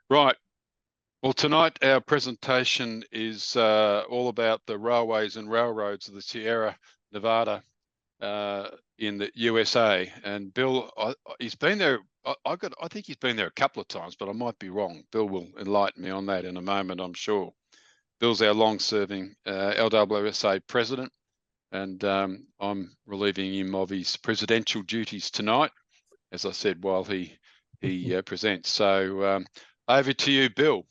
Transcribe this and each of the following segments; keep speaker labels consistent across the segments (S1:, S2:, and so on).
S1: Right. Well, tonight our presentation is all about the railways and railroads of the Sierra Nevada in the USA. And Bill, he's been there. I think he's been there a couple of times, but I might be wrong. Bill will enlighten me on that in a moment, I'm sure. Bill's our long-serving LWSA president, and I'm relieving him of his presidential duties tonight, as I said, while he presents. So over to you, Bill.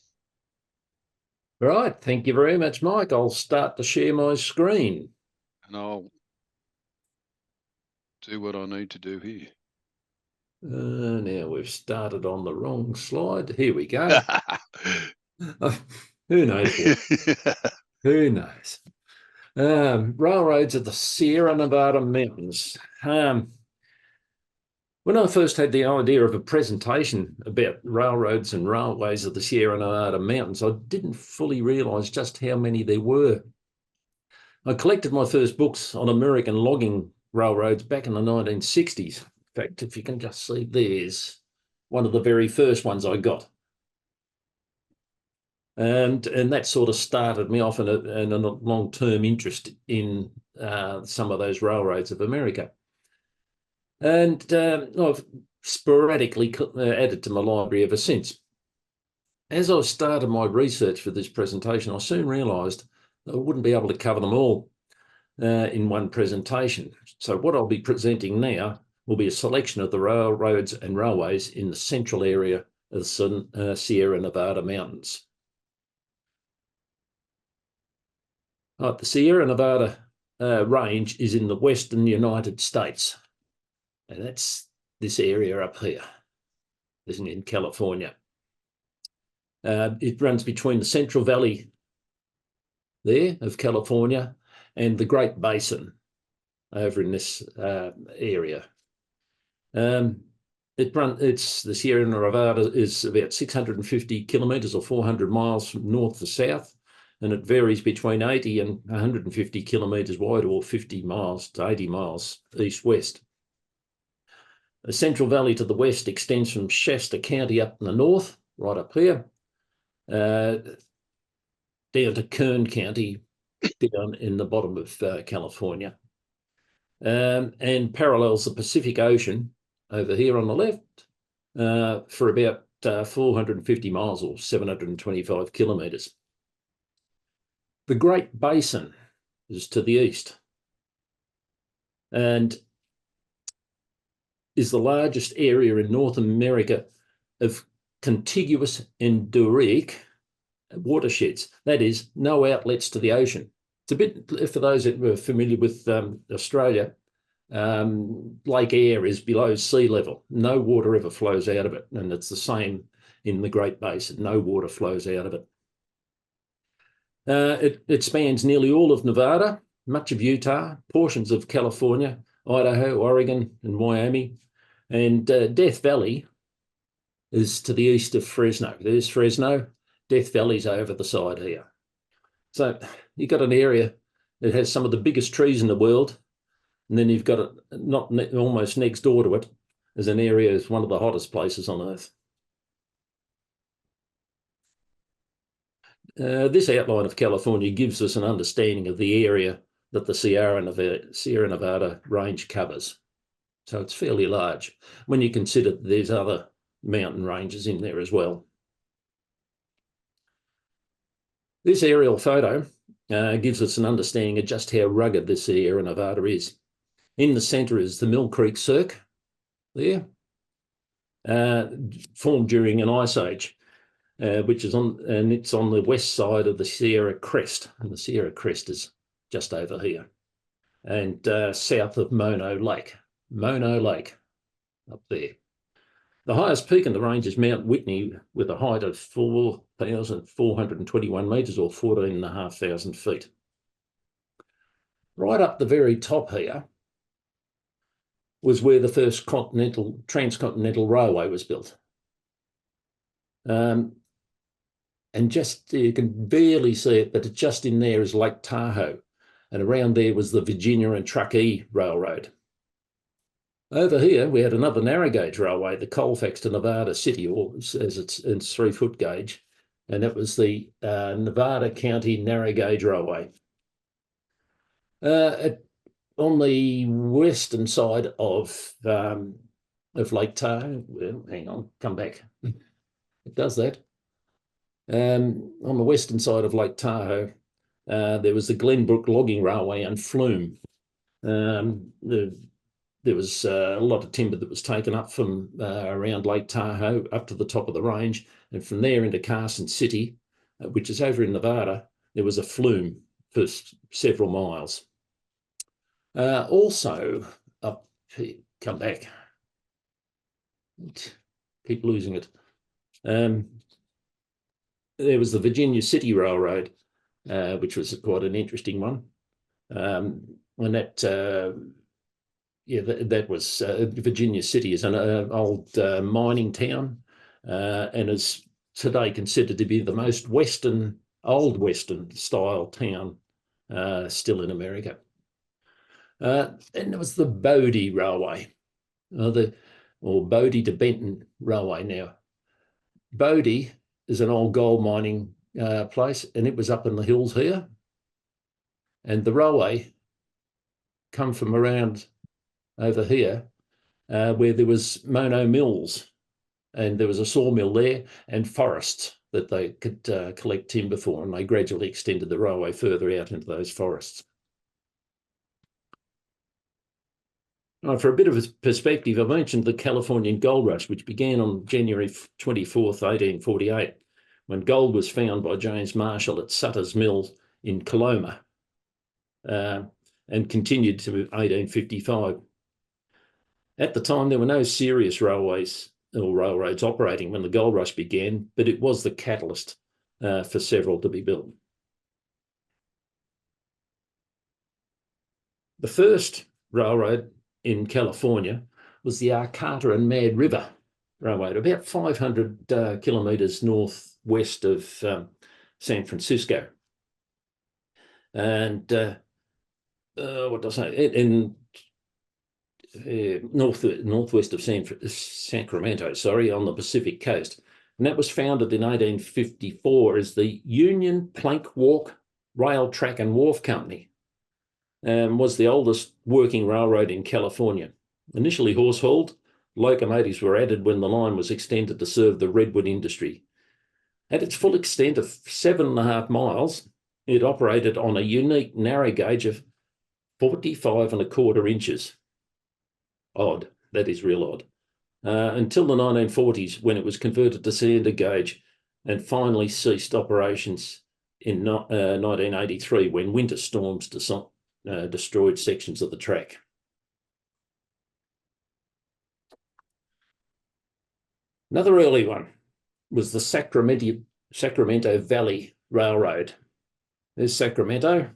S2: Right, thank you very much, Mike. I'll start to share my screen.
S1: And I'll do what I need to do here.
S2: Now we've started on the wrong slide. Here we go. Who knows what? Who knows? Railroads of the Sierra Nevada mountains. When I first had the idea of a presentation about railroads and railways of the Sierra Nevada mountains, I didn't fully realise just how many there were. I collected my first books on American logging railroads back in the 1960s. In fact, if you can just see, there's one of the very first ones I got. And that sort of started me off in a long-term interest in some of those railroads of America. And I've sporadically added to my library ever since. As I started my research for this presentation, I soon realised that I wouldn't be able to cover them all in one presentation. So what I'll be presenting now will be a selection of the railroads and railways in the central area of the Sierra Nevada mountains. Right, the Sierra Nevada range is in the western United States. And that's this area up here, isn't it, in California. It runs between the Central Valley there of California and the Great Basin over in this area. The Sierra Nevada is about 650 kilometres or 400 miles from north to south, and it varies between 80 and 150 kilometres wide, or 50 miles to 80 miles east-west. The Central Valley to the west extends from Shasta County up in the north, right up here, down to Kern County, down in the bottom of California, and parallels the Pacific Ocean over here on the left for about 450 miles or 725 kilometres. The Great Basin is to the east and is the largest area in North America of contiguous endorheic watersheds. That is, no outlets to the ocean. It's a bit, for those that were familiar with Australia, Lake Eyre is below sea level. No water ever flows out of it, and it's the same in the Great Basin. No water flows out of it. It spans nearly all of Nevada, much of Utah, portions of California, Idaho, Oregon, and Wyoming. And Death Valley is to the east of Fresno. There's Fresno. Death Valley's over the side here. So you've got an area that has some of the biggest trees in the world, and then you've got it almost next door to it as an area is one of the hottest places on Earth. This outline of California gives us an understanding of the area that the Sierra Nevada range covers. So it's fairly large when you consider there's other mountain ranges in there as well. This aerial photo gives us an understanding of just how rugged the Sierra Nevada is. In the centre is the Mill Creek Cirque there, formed during an ice age, which is it's on the west side of the Sierra Crest, and the Sierra Crest is just over here, and south of Mono Lake up there. The highest peak in the range is Mount Whitney with a height of 4,421 metres or 14,500 feet. Right up the very top here was where the first transcontinental railway was built. And just, you can barely see it, but just in there is Lake Tahoe. And around there was the Virginia and Truckee Railroad. Over here, we had another narrow gauge railway, the Colfax to Nevada City, or as it's 3-foot gauge, and it was the Nevada County Narrow Gauge Railway. On the western side of Lake Tahoe, well, hang on, come back. It does that. On the western side of Lake Tahoe, there was the Glenbrook Logging Railway and Flume. There was a lot of timber that was taken up from around Lake Tahoe up to the top of the range, and from there into Carson City, which is over in Nevada. There was a flume for several miles. Also, up here, come back. Keep losing it. There was the Virginia City Railroad, which was quite an interesting one. And that, yeah, that was Virginia City is an old mining town, and is today considered to be the most old Western style town still in America. And there was the Bodie Railway, or Bodie to Benton Railway now. Bodie is an old gold mining place, and it was up in the hills here. And the railway come from around over here, where there was Mono Mills, and there was a sawmill there and forests that they could collect timber for, and they gradually extended the railway further out into those forests. For a bit of a perspective, I mentioned the Californian Gold Rush, which began on January 24th, 1848, when gold was found by James Marshall at Sutter's Mill in Coloma, and continued to 1855. At the time, there were no serious railways or railroads operating when the gold rush began, but it was the catalyst for several to be built. The first railroad in California was the Arcata and Mad River Railway, about 500 kilometres northwest of San Francisco. And what did I say? Northwest of Sacramento, on the Pacific coast. And that was founded in 1854 as the Union Plank Walk Rail Track and Wharf Company, and was the oldest working railroad in California. Initially horse-hauled, locomotives were added when the line was extended to serve the redwood industry. At its full extent of 7.5 miles, it operated on a unique narrow gauge of 45.25 inches. Odd, that is real odd. Until the 1940s, when it was converted to standard gauge and finally ceased operations in 1983, when winter storms destroyed sections of the track. Another early one was the Sacramento Valley Railroad. There's Sacramento.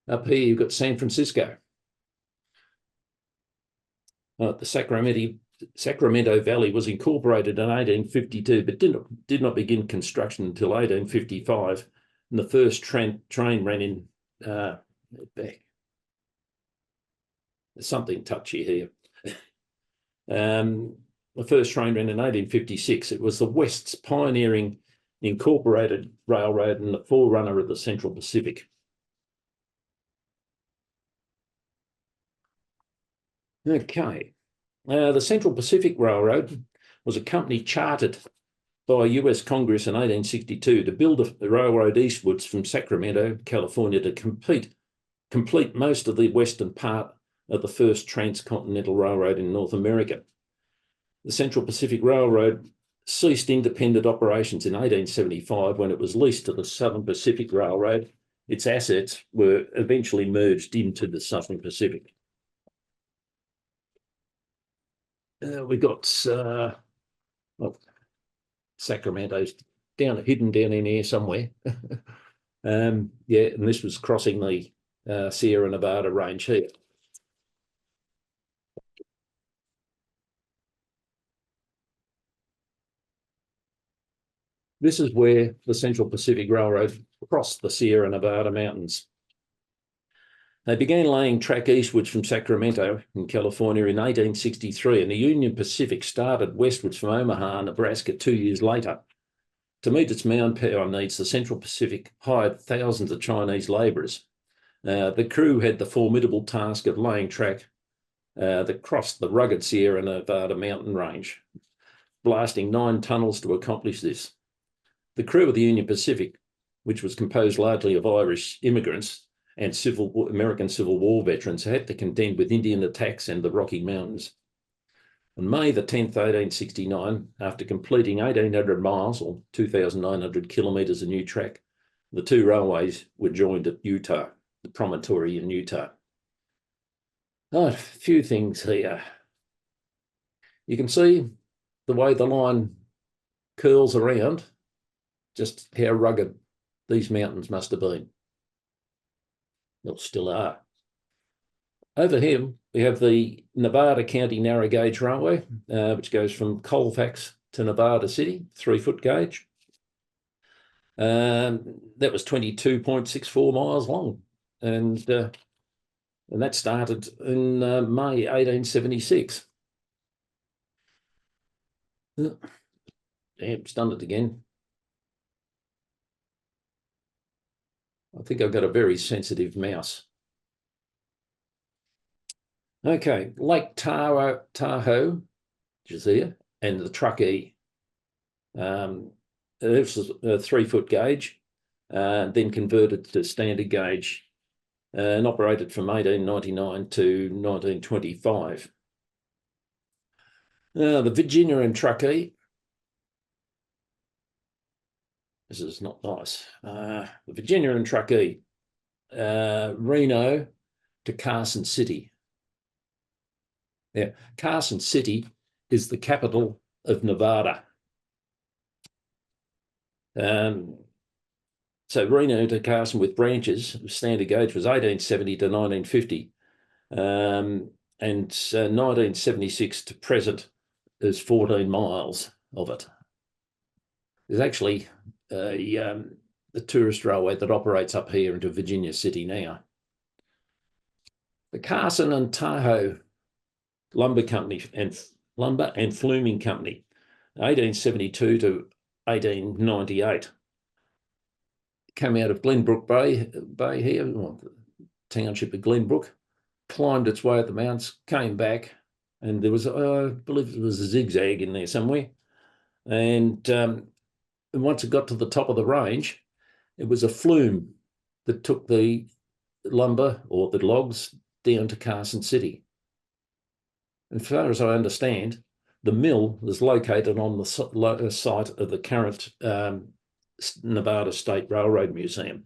S2: Up here, you've got San Francisco. The Sacramento Valley was incorporated in 1852, but did not begin construction until 1855. And the first train ran in back. There's something touchy here. The first train ran in 1856. It was the West's pioneering incorporated railroad and the forerunner of the Central Pacific. Okay. The Central Pacific Railroad was a company chartered by US Congress in 1862 to build a railroad eastwards from Sacramento, California, to complete most of the western part of the first transcontinental railroad in North America. The Central Pacific Railroad ceased independent operations in 1875 when it was leased to the Southern Pacific Railroad. Its assets were eventually merged into the Southern Pacific. We got Sacramento's hidden down in here somewhere. Yeah, and this was crossing the Sierra Nevada range here. This is where the Central Pacific Railroad crossed the Sierra Nevada mountains. They began laying track eastwards from Sacramento in California in 1863, and the Union Pacific started westwards from Omaha, Nebraska 2 years later. To meet its manpower needs, the Central Pacific hired thousands of Chinese labourers. The crew had the formidable task of laying track that crossed the rugged Sierra Nevada mountain range, blasting 9 tunnels to accomplish this. The crew of the Union Pacific, which was composed largely of Irish immigrants and American Civil War veterans, had to contend with Indian attacks and the Rocky Mountains. On May the 10th, 1869, after completing 1,800 miles or 2,900 kilometres of new track, the 2 railways were joined at Utah, the promontory in Utah. Oh, a few things here. You can see the way the line curls around, just how rugged these mountains must have been. Well, still are. Over here, we have the Nevada County Narrow Gauge Railway, which goes from Colfax to Nevada City, 3-foot gauge. That was 22.64 miles long. And that started in May 1876. Damn, it's done it again. I think I've got a very sensitive mouse. Okay, Lake Tahoe, which is here, and the Truckee. This was a 3-foot gauge, then converted to standard gauge and operated from 1899 to 1925. The Virginia and Truckee. This is not nice. The Virginia and Truckee, Reno to Carson City. Yeah, Carson City is the capital of Nevada. So Reno to Carson with branches, standard gauge was 1870 to 1950. And 1976 to present is 14 miles of it. There's actually the tourist railway that operates up here into Virginia City now. The Carson and Tahoe Lumber Company and Lumber and Fluming Company, 1872 to 1898. Came out of Glenbrook Bay here, or the township of Glenbrook, climbed its way up the mountains, came back, and there was, I believe there was a zigzag in there somewhere. And once it got to the top of the range, it was a flume that took the lumber or the logs down to Carson City. As far as I understand, the mill is located on the site of the current Nevada State Railroad Museum.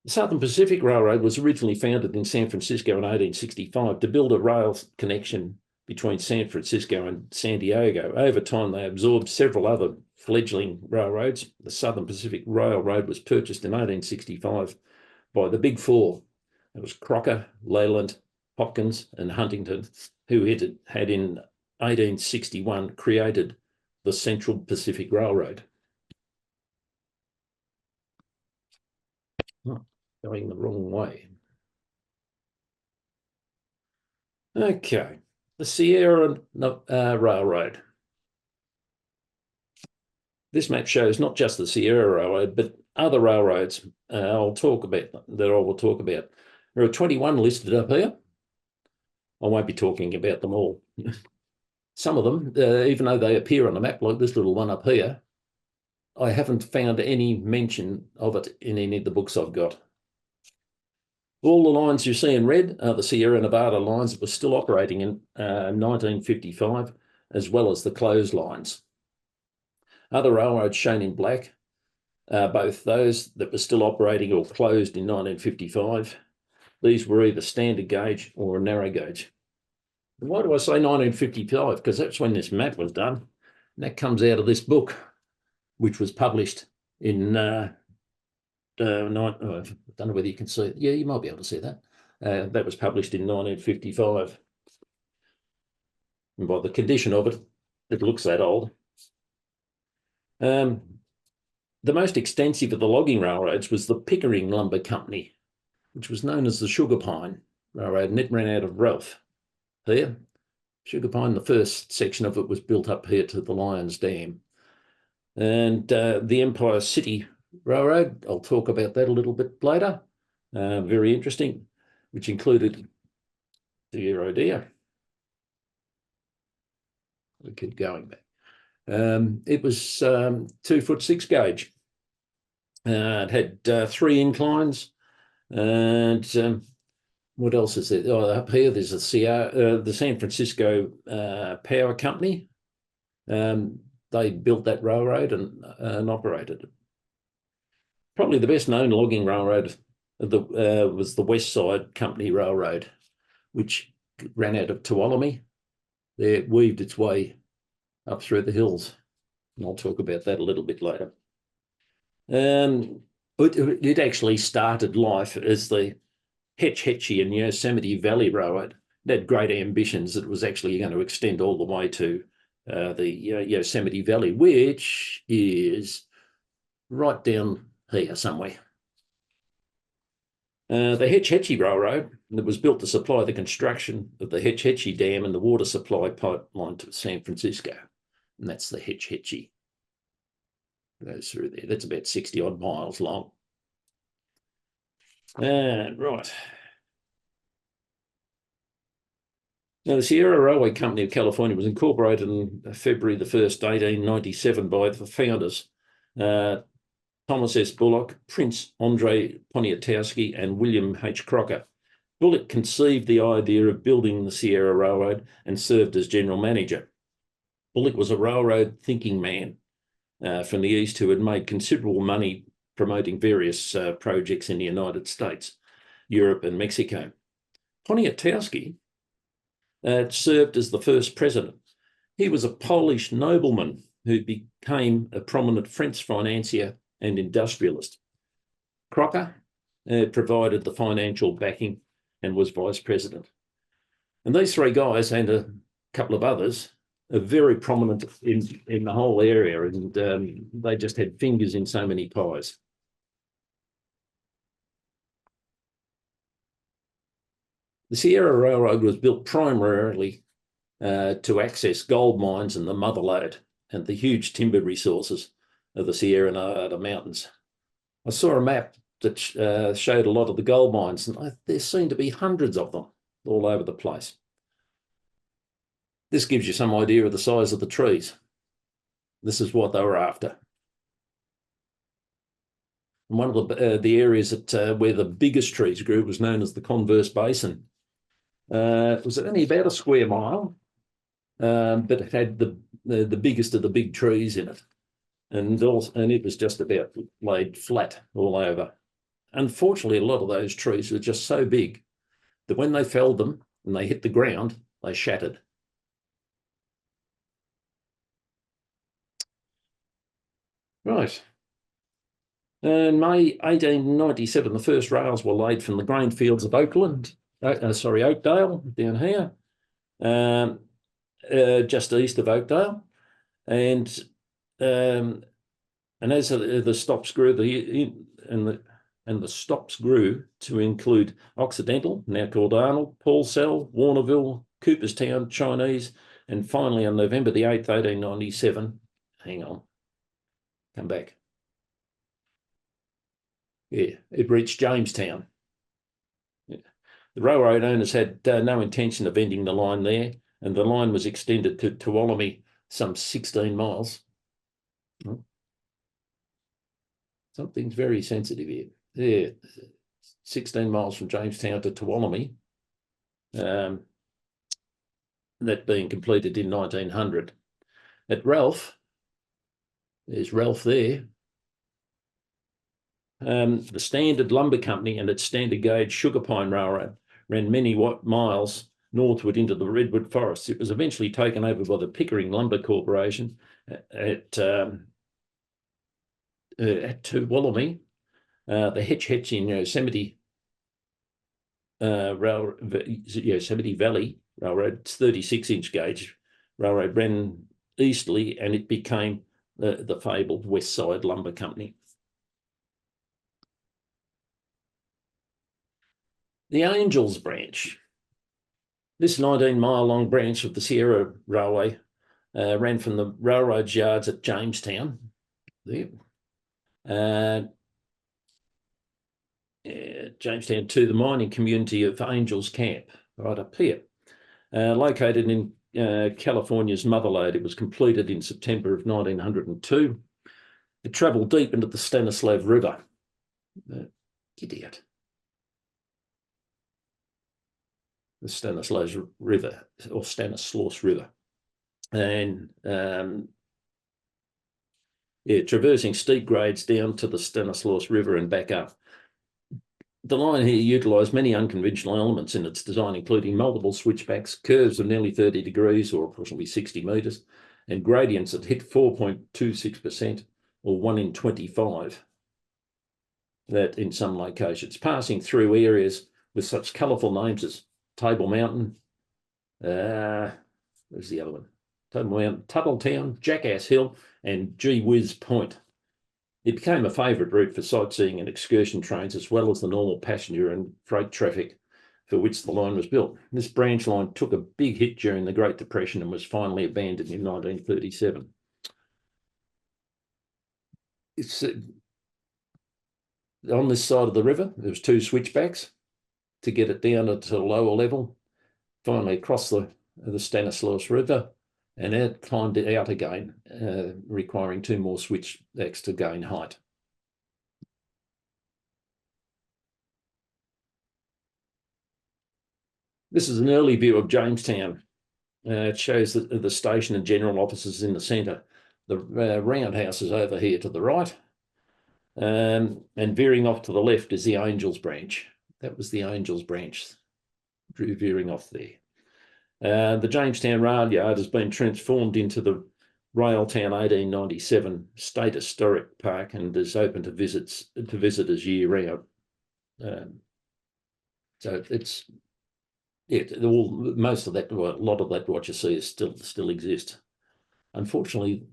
S2: The Southern Pacific Railroad was originally founded in San Francisco in 1865 to build a rail connection between San Francisco and San Diego. Over time, they absorbed several other fledgling railroads. The Southern Pacific Railroad was purchased in 1865 by the Big Four. It was Crocker, Leyland, Hopkins, and Huntington, who had in 1861 created the Central Pacific Railroad. Oh, going the wrong way. Okay, the Sierra Railroad. This map shows not just the Sierra Railroad, but other railroads I will talk about. There are 21 listed up here. I won't be talking about them all. Some of them, even though they appear on the map, like this little one up here, I haven't found any mention of it in any of the books I've got. All the lines you see in red are the Sierra Nevada lines that were still operating in 1955, as well as the closed lines. Other railroads shown in black are both those that were still operating or closed in 1955. These were either standard gauge or a narrow gauge. And why do I say 1955? Because that's when this map was done. And that comes out of this book, which was published in, I don't know whether you can see it. Yeah, you might be able to see that. That was published in 1955. And by the condition of it, it looks that old. the most extensive of the logging railroads was the Pickering Lumber Company, which was known as the Sugar Pine Railroad, and it ran out of Ralph here. Sugar Pine, the first section of it was built up here to the Lions Dam. And the Empire City Railroad, I'll talk about that a little bit later. Very interesting, which included the Aerodea. We keep going back. It was 2-foot 6 gauge. It had 3 inclines, and what else is there? Oh, up here there's the San Francisco Power Company. They built that railroad and operated it. Probably the best known logging railroad was the West Side Company Railroad, which ran out of Tuolumne. It weaved its way up through the hills, and I'll talk about that a little bit later. It actually started life as the Hetch Hetchy and Yosemite Valley Railroad. It had great ambitions. It was actually going to extend all the way to the Yosemite Valley, which is right down here somewhere. The Hetch Hetchy Railroad, that was built to supply the construction of the Hetch Hetchy Dam and the water supply pipeline to San Francisco. And that's the Hetch Hetchy. Goes through there. That's about 60 odd miles long. Right. Now, the Sierra Railway Company of California was incorporated on February the 1st, 1897 by the founders, Thomas S. Bullock, Prince Andre Poniatowski, and William H. Crocker. Bullock conceived the idea of building the Sierra Railroad and served as general manager. Bullock was a railroad thinking man from the East who had made considerable money promoting various projects in the United States, Europe, and Mexico. Poniatowski served as the first president. He was a Polish nobleman who became a prominent French financier and industrialist. Crocker provided the financial backing and was vice president. And these 3 guys and a couple of others are very prominent in the whole area, and they just had fingers in so many pies. The Sierra Railroad was built primarily to access gold mines and the mother lode and the huge timber resources of the Sierra Nevada mountains. I saw a map that showed a lot of the gold mines, and there seemed to be hundreds of them all over the place. This gives you some idea of the size of the trees. This is what they were after. And one of the areas where the biggest trees grew was known as the Converse Basin. It was only about a square mile, but it had the biggest of the big trees in it. And it was just about laid flat all over. Unfortunately, a lot of those trees were just so big that when they felled them and they hit the ground, they shattered. Right. In May 1897, the first rails were laid from the grain fields of Oakdale, down here, just east of Oakdale. And as the stops grew, the stops grew to include Occidental, now called Arnold, Paulsell, Warnerville, Cooperstown, Chinese, and finally on November the 8th, 1897, hang on, come back. Yeah, it reached Jamestown. Yeah. The railroad owners had no intention of ending the line there, and the line was extended to Tuolumne, some 16 miles. Something's very sensitive here. Yeah, 16 miles from Jamestown to Tuolumne. That being completed in 1900. At Ralph, there's Ralph there. The Standard Lumber Company and its standard gauge Sugar Pine Railroad ran many miles northward into the redwood forests. It was eventually taken over by the Pickering Lumber Corporation at Tuolumne. The Hetch Hetchy and Yosemite Valley Railroad, 36-inch gauge railroad, ran easterly, and it became the fabled West Side Lumber Company. The Angels branch. This 19-mile-long branch of the Sierra Railway ran from the railroad yards at Jamestown, there, Jamestown, to the mining community of Angels Camp, right up here. Located in California's Motherlode, it was completed in September of 1902. It travelled deep into the Stanislaus River. Idiot. The Stanislaus River, or Stanislaus River. And traversing steep grades down to the Stanislaus River and back up. The line here utilised many unconventional elements in its design, including multiple switchbacks, curves of nearly 30 degrees or approximately 60 metres, and gradients that hit 4.26% or 1 in 25. That in some locations, passing through areas with such colourful names as Table Mountain, where's the other one? Table Mountain, Tuttletown, Jackass Hill, and Gee Whiz Point. It became a favourite route for sightseeing and excursion trains, as well as the normal passenger and freight traffic for which the line was built. This branch line took a big hit during the Great Depression and was finally abandoned in 1937. It's on this side of the river, there was 2 switchbacks to get it down to a lower level, finally across the Stanislaus River, and it climbed it out again, requiring 2 more switchbacks to gain height. This is an early view of Jamestown. It shows the station and general offices in the centre. The roundhouse is over here to the right, and veering off to the left is the Angels branch. That was the Angels branch, veering off there. The Jamestown Rail Yard has been transformed into the Railtown 1897 State Historic Park and is open to visitors year round. So it's most of that, a lot of that what you see is still exists. Unfortunately,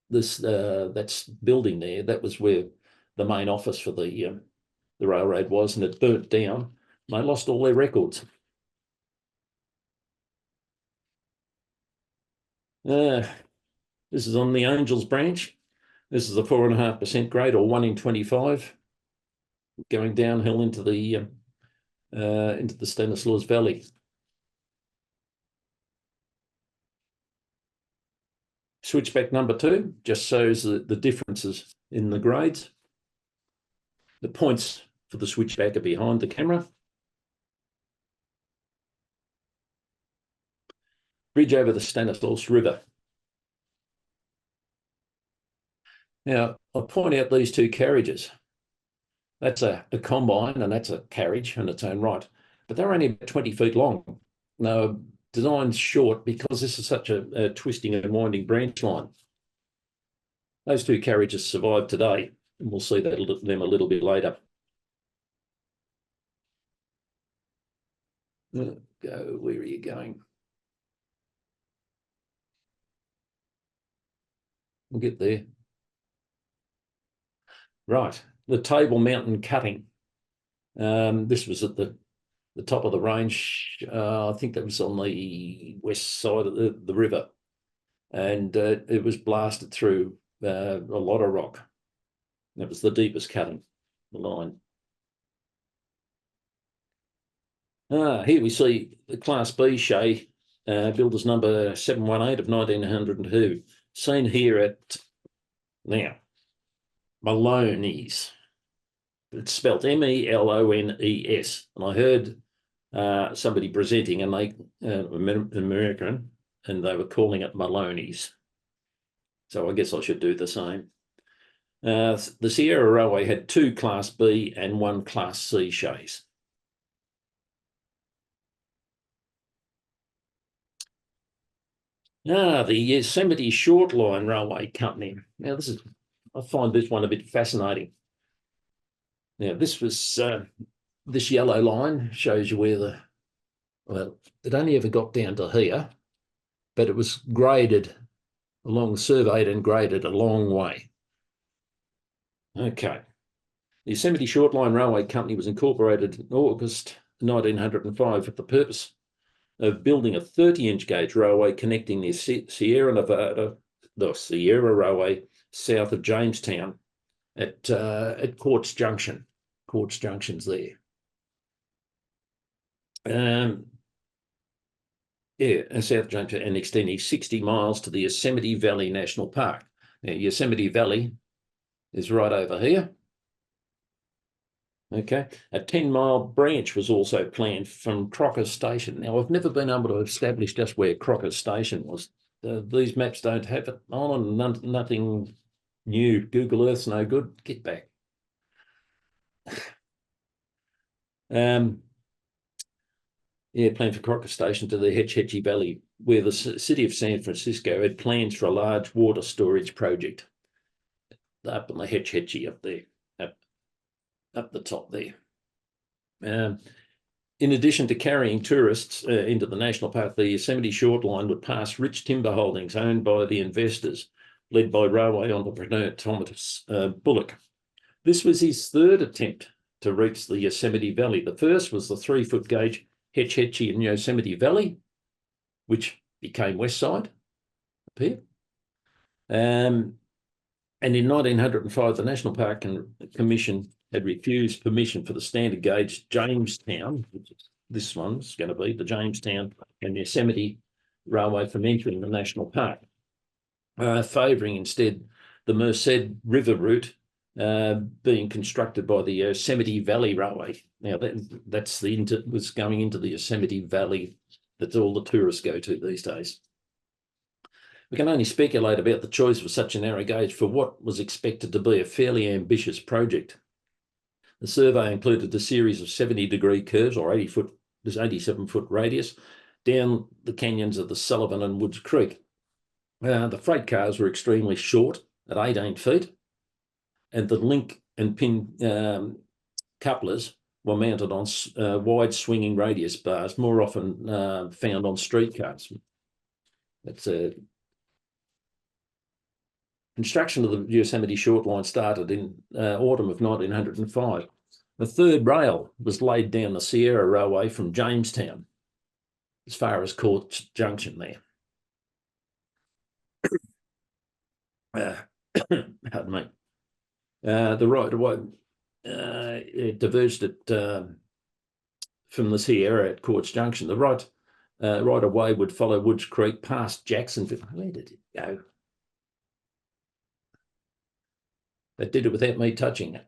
S2: that's building there, that was where the main office for the railroad was, and it burnt down. They lost all their records. This is on the Angels branch. This is a 4.5% grade, or 1 in 25, going downhill into the Stanislaus Valley. Switchback number 2 just shows the differences in the grades. The points for the switchback are behind the camera. Bridge over the Stanislaus River. Now, I'll point out these 2 carriages. That's a combine and that's a carriage in its own right, but they're only about 20 feet long. Now, designed short because this is such a twisting and winding branch line. Those 2 carriages survive today, and we'll see them a little bit later. Go, where are you going? We'll get there. Right, the Table Mountain cutting. This was at the top of the range. I think that was on the west side of the river, and it was blasted through a lot of rock. That was the deepest cutting, the line. Here we see the Class B shay, builder's number 718 of 1902, seen here at, now, Maloney's. It's spelt M-E-L-O-N-E-S. And I heard somebody presenting, and American, and they were calling it Maloney's. So I guess I should do the same. The Sierra Railway had 2 Class B and 1 Class C shays. The Yosemite Short Line Railway Company. Now, I find this one a bit fascinating. Now, this was this yellow line shows you where well, it only ever got down to here, but it was graded along surveyed and graded a long way. Okay. The Yosemite Short Line Railway Company was incorporated in August 1905 for the purpose of building a 30-inch gauge railway connecting the Sierra Nevada, the Sierra Railway, south of Jamestown at Quartz Junction. Quartz Junction's there. South Junction, and extending 60 miles to the Yosemite Valley National Park. Now, Yosemite Valley is right over here. Okay, a 10-mile branch was also planned from Crocker Station. Now, I've never been able to establish just where Crocker Station was. These maps don't have it on, nothing new. Google Earth's no good. Get back. Planned for Crocker Station to the Hetch Hetchy Valley, where the city of San Francisco had plans for a large water storage project up in the Hetch Hetchy up there, up the top there. In addition to carrying tourists into the national park, the Yosemite Short Line would pass rich timber holdings owned by the investors, led by railway entrepreneur Thomas Bullock. This was his third attempt to reach the Yosemite Valley. The first was the 3-foot gauge Hetch Hetchy and Yosemite Valley, which became West Side up here. And in 1905, the National Park Commission had refused permission for the standard gauge Jamestown, which is this one's going to be the Jamestown and Yosemite Railway, from entering the national park, favouring instead the Merced River route being constructed by the Yosemite Valley Railway. Now that's was going into the Yosemite Valley that all the tourists go to these days. We can only speculate about the choice of such a narrow gauge for what was expected to be a fairly ambitious project. The survey included a series of 70-degree curves, or 87-foot radius, down the canyons of the Sullivan and Woods Creek. The freight cars were extremely short at 18 feet, and the link and pin couplers were mounted on wide swinging radius bars, more often found on streetcars. That's construction of the Yosemite Short Line started in autumn of 1905. The third rail was laid down the Sierra Railway from Jamestown as far as Quartz Junction there. Pardon me. The right of way it diverged from the Sierra at Quartz Junction. The right of way would follow Woods Creek past Jacksonville. Where did it go? That did it without me touching it.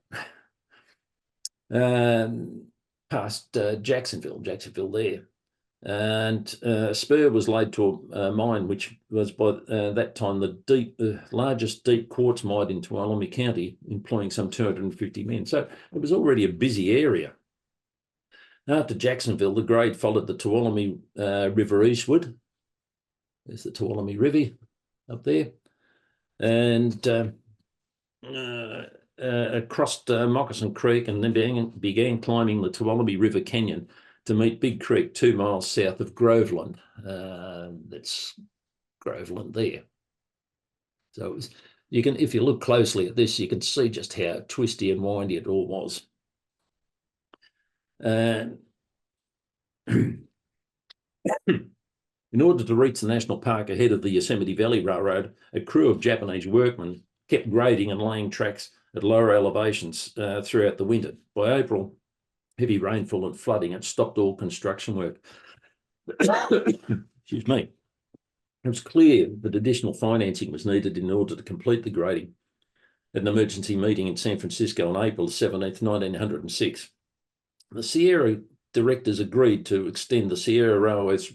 S2: Past Jacksonville there. And spur was laid to a mine, which was by that time the largest deep quartz mine in Tuolumne County, employing some 250 men. So it was already a busy area. After Jacksonville, the grade followed the Tuolumne River eastward. There's the Tuolumne River up there. And crossed Moccasin Creek, and then began climbing the Tuolumne River Canyon to meet Big Creek 2 miles south of Groveland. That's Groveland there. So it was, you can, if you look closely at this, you can see just how twisty and windy it all was. In order to reach the national park ahead of the Yosemite Valley Railroad, a crew of Japanese workmen kept grading and laying tracks at lower elevations throughout the winter. By April, heavy rainfall and flooding had stopped all construction work. Excuse me. It was clear that additional financing was needed in order to complete the grading. At an emergency meeting in San Francisco on April 17th, 1906, the Sierra directors agreed to extend the Sierra Railways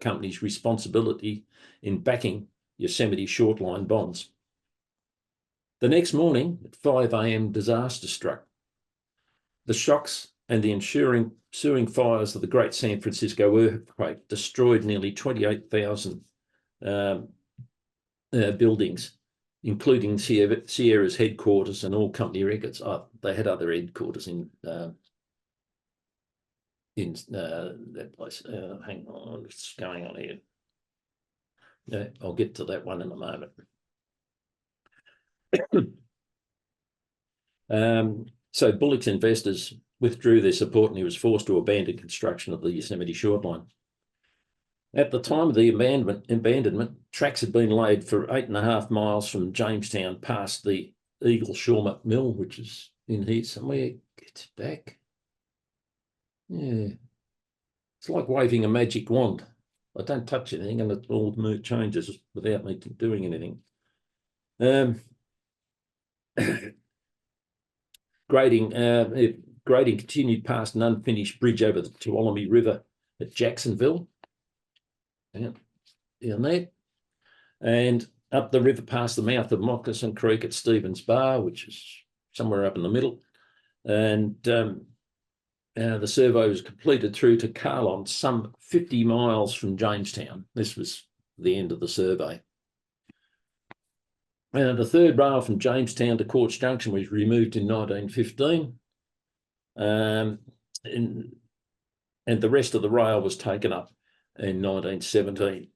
S2: Company's responsibility in backing Yosemite Short Line bonds. The next morning at 5 a.m, disaster struck. The shocks and the ensuing fires of the Great San Francisco earthquake destroyed nearly 28,000 buildings, including Sierra's headquarters and all company records. They had other headquarters in that place. Hang on, what's going on here? I'll get to that one in a moment. So Bullock's investors withdrew their support and he was forced to abandon construction of the Yosemite Shortline. At the time of the abandonment, tracks had been laid for 8.5 miles from Jamestown past the Eagle Shawmut Mill, which is in here somewhere. Get back. Yeah. It's like waving a magic wand. I don't touch anything and it all changes without me doing anything. Grading continued past an unfinished bridge over the Tuolumne River at Jacksonville. Down there. And up the river past the mouth of Moccasin Creek at Stevens Bar, which is somewhere up in the middle. And the survey was completed through to Carlon, some 50 miles from Jamestown. This was the end of the survey. The third rail from Jamestown to Quartz Junction was removed in 1915. And the rest of the rail was taken up in 1917.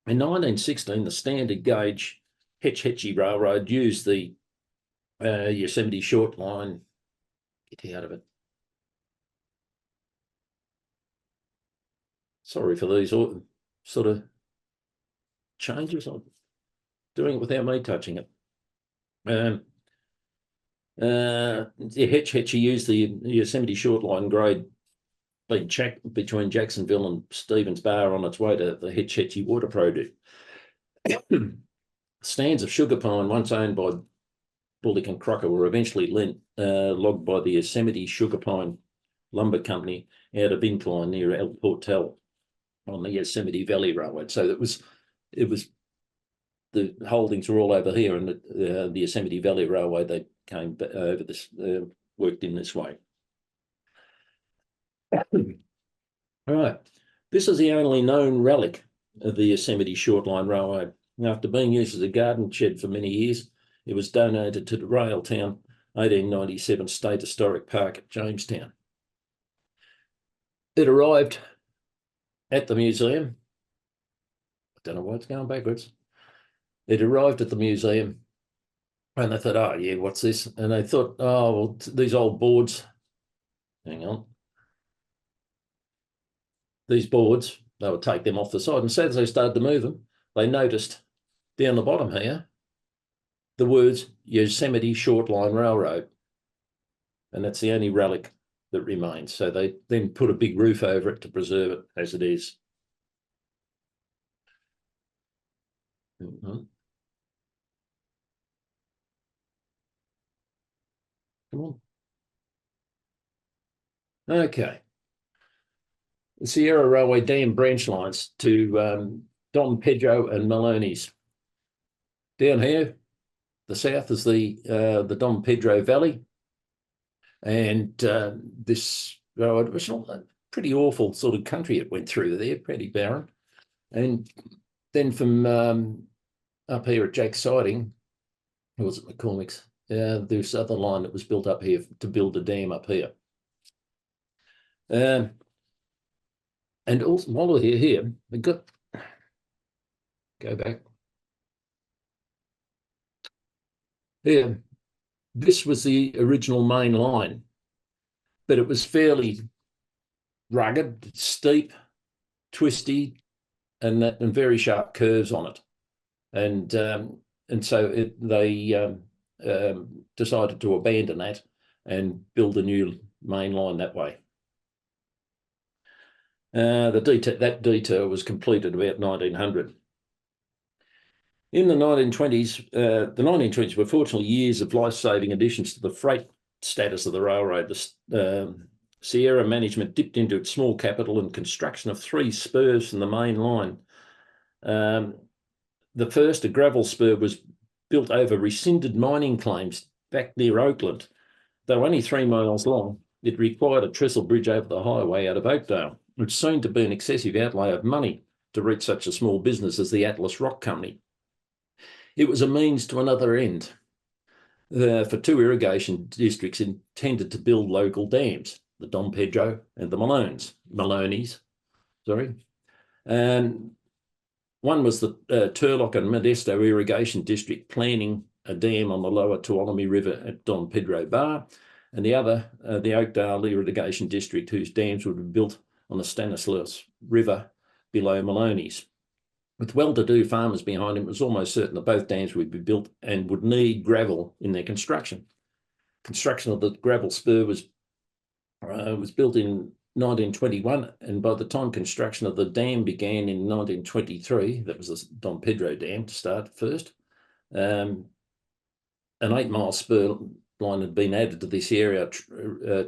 S2: In 1916, the standard gauge Hetch Hetchy Railroad used the Yosemite Shortline. Get out of it. Sorry for these sort of changes. I'm doing it without me touching it. The Hetch Hetchy used the Yosemite Shortline grade between Jacksonville and Stevens Bar on its way to the Hetch Hetchy Water Project. Stands of sugar pine, once owned by Bullock and Crocker, were eventually logged by the Yosemite Sugar Pine Lumber Company out of Incline near El Portal on the Yosemite Valley Railroad. So it was the holdings were all over here, and the Yosemite Valley Railway, they came over this, worked in this way. All right, this is the only known relic of the Yosemite Shortline Railroad. After being used as a garden shed for many years, it was donated to the Railtown 1897 State Historic Park at Jamestown. It arrived at the museum. I don't know why it's going backwards. It arrived at the museum and they thought, oh yeah, what's this? And they thought, oh, well, these old boards, hang on. These boards, they would take them off the side. And so as they started to move them, they noticed down the bottom here, the words Yosemite Shortline Railroad. And that's the only relic that remains. So they then put a big roof over it to preserve it as it is. Come on. Okay. The Sierra Railway dam branch lines to Dom Pedro and Maloney's. Down here, the south is the Dom Pedro Valley. And this railroad was a pretty awful sort of country it went through there, pretty barren. And then from up here at Jack's Siding, or was it McCormick's? There's this other line that was built up here to build a dam up here. And also, while we're here, we got, go back. Yeah, this was the original main line, but it was fairly rugged, steep, twisty, and very sharp curves on it. And so they decided to abandon that and build a new main line that way. That detour was completed about 1900. In the 1920s, the 1920s were fortunately years of life-saving additions to the freight status of the railroad. The Sierra management dipped into its small capital and construction of 3 spurs from the main line. The first, a gravel spur, was built over rescinded mining claims back near Oakland. Though only 3 miles long, it required a trestle bridge over the highway out of Oakdale, which seemed to be an excessive outlay of money to reach such a small business as the Atlas Rock Company. It was a means to another end for 2 irrigation districts intended to build local dams, the Dom Pedro and the Maloney's. And One was the Turlock and Modesto Irrigation District planning a dam on the lower Tuolumne River at Don Pedro Bar, and the other, the Oakdale Irrigation District, whose dams would be built on the Stanislaus River below Maloney's. With well-to-do farmers behind him, it was almost certain that both dams would be built and would need gravel in their construction. Construction of the gravel spur was built in 1921, and by the time construction of the dam began in 1923, that was the Don Pedro Dam to start first, an 8-mile spur line had been added to this area,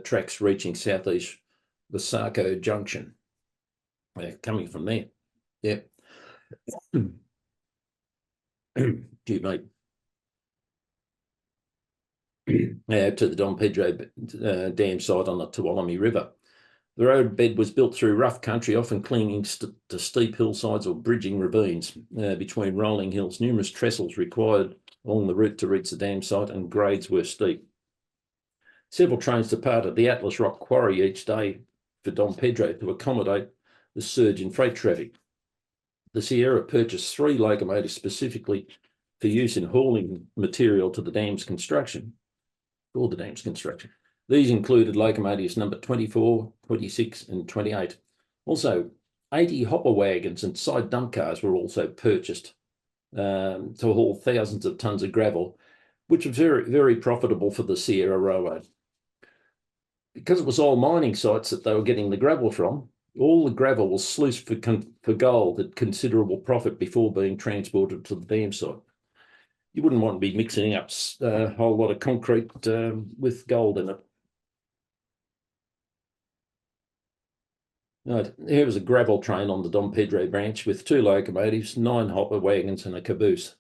S2: tracks reaching southeast Wasako Junction. Coming from there, yeah. Excuse me. To the Don Pedro dam site on the Tuolumne River. The roadbed was built through rough country, often clinging to steep hillsides or bridging ravines between rolling hills. Numerous trestles required along the route to reach the dam site, and grades were steep. Several trains departed the Atlas Rock Quarry each day for Don Pedro to accommodate the surge in freight traffic. The Sierra purchased 3 locomotives specifically for use in hauling material to the dam's construction, for the dam's construction. These included locomotives number 24, 26, and 28. Also, 80 hopper wagons and side dump cars were also purchased to haul thousands of tons of gravel, which was very, very profitable for the Sierra Railroad. Because it was all mining sites that they were getting the gravel from, all the gravel was sluiced for gold at considerable profit before being transported to the dam site. You wouldn't want to be mixing up a whole lot of concrete with gold in it. Right, here was a gravel train on the Don Pedro branch with 2 locomotives, 9 hopper wagons, and a caboose.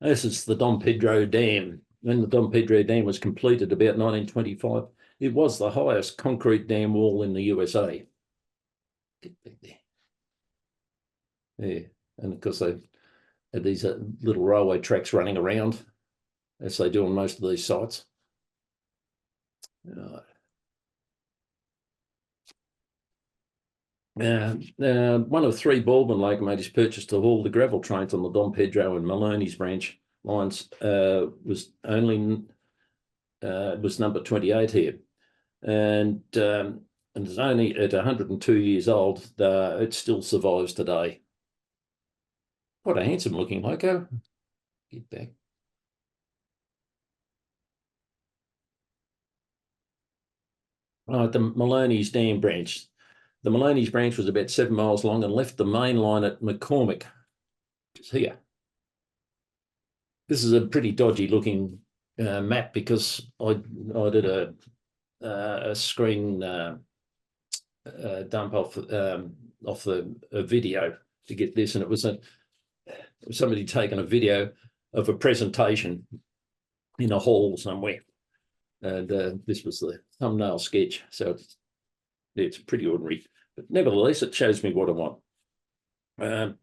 S2: This is the Don Pedro Dam. When the Don Pedro Dam was completed about 1925, it was the highest concrete dam wall in the USA. Get back there. Yeah, and of course they had these little railway tracks running around, as they do on most of these sites. One of 3 Baldwin locomotives purchased to haul the gravel trains on the Don Pedro and Maloney's branch lines was number 28 here, and it's only at 102 years old. It still survives today. Quite a handsome looking loco. Get back. Right, the Maloney's Dam branch. The Maloney's branch was about 7 miles long and left the main line at McCormick, which is here. This is a pretty dodgy looking map because I did a screen dump off the video to get this, and it was somebody taking a video of a presentation in a hall somewhere, and this was the thumbnail sketch. So it's pretty ordinary, but nevertheless, it shows me what I want. The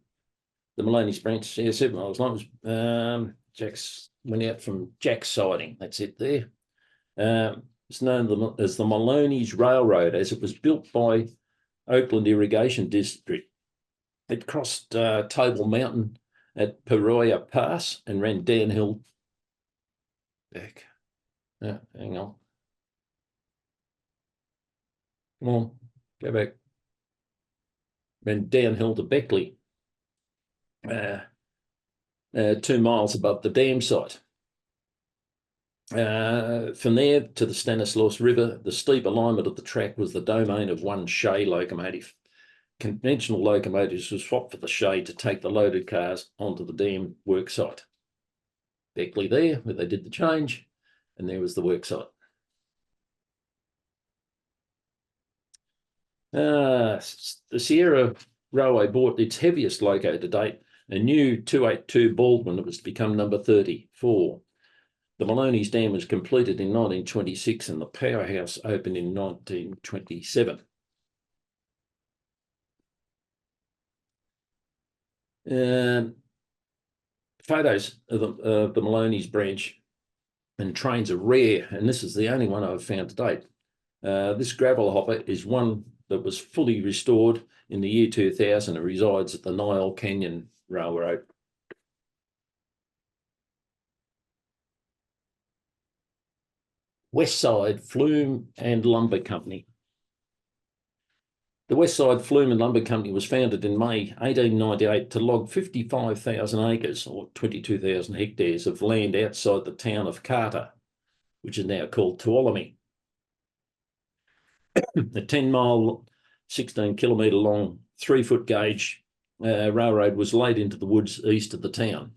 S2: Maloney's branch, yeah, 7 miles long. Jack's went out from Jack's siding. That's it there. It's known as the Maloney's Railroad, as it was built by Oakland Irrigation District. It crossed Table Mountain at Peroya Pass and ran downhill back. Hang on. Come on, go back. Ran downhill to Beckley, 2 miles above the dam site. From there to the Stanislaus River, the steep alignment of the track was the domain of 1 Shay locomotive. Conventional locomotives were swapped for the Shay to take the loaded cars onto the dam work site. Beckley there, where they did the change, and there was the work site. The Sierra Railway bought its heaviest loco to date, a new 282 Baldwin that was to become number 34. The Maloney's Dam was completed in 1926 and the powerhouse opened in 1927. Photos of the Maloney's branch and trains are rare, and this is the only one I've found to date. This gravel hopper is one that was fully restored in the year 2000 and resides at the Nile Canyon Railroad. Westside Flume and Lumber Company. The Westside Flume and Lumber Company was founded in May 1898 to log 55,000 acres or 22,000 hectares of land outside the town of Carter, which is now called Tuolumne. A 10-mile, 16-kilometre long, 3-foot gauge railroad was laid into the woods east of the town.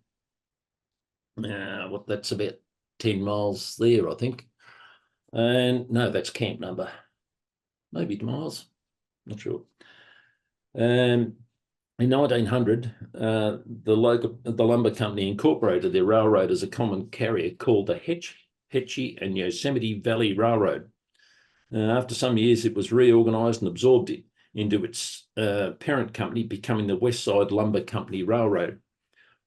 S2: That's about 10 miles there, I think. And no, that's camp number. Maybe miles, not sure. In 1900, the lumber company incorporated their railroad as a common carrier called the Hetchy and Yosemite Valley Railroad. After some years, it was reorganised and absorbed into its parent company, becoming the Westside Lumber Company Railroad.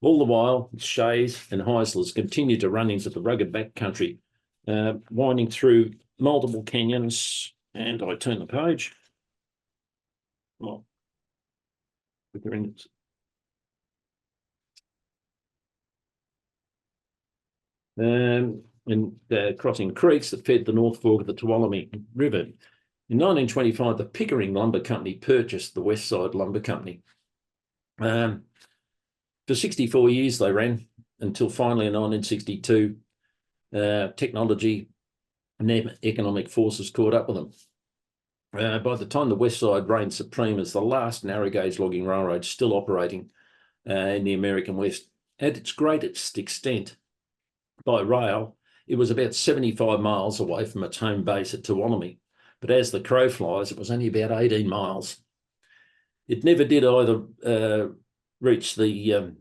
S2: All the while, Shays and Heislers continued to run into the rugged backcountry, winding through multiple canyons. And I turn the page. Well, crossing creeks that fed the North Fork of the Tuolumne River. In 1925, the Pickering Lumber Company purchased the Westside Lumber Company. For 64 years they ran, until finally in 1962, technology and economic forces caught up with them. By the time the Westside reigned supreme as the last narrow gauge logging railroad still operating in the American West. At its greatest extent, by rail, it was about 75 miles away from its home base at Tuolumne, but as the crow flies, it was only about 18 miles. It never did either reach the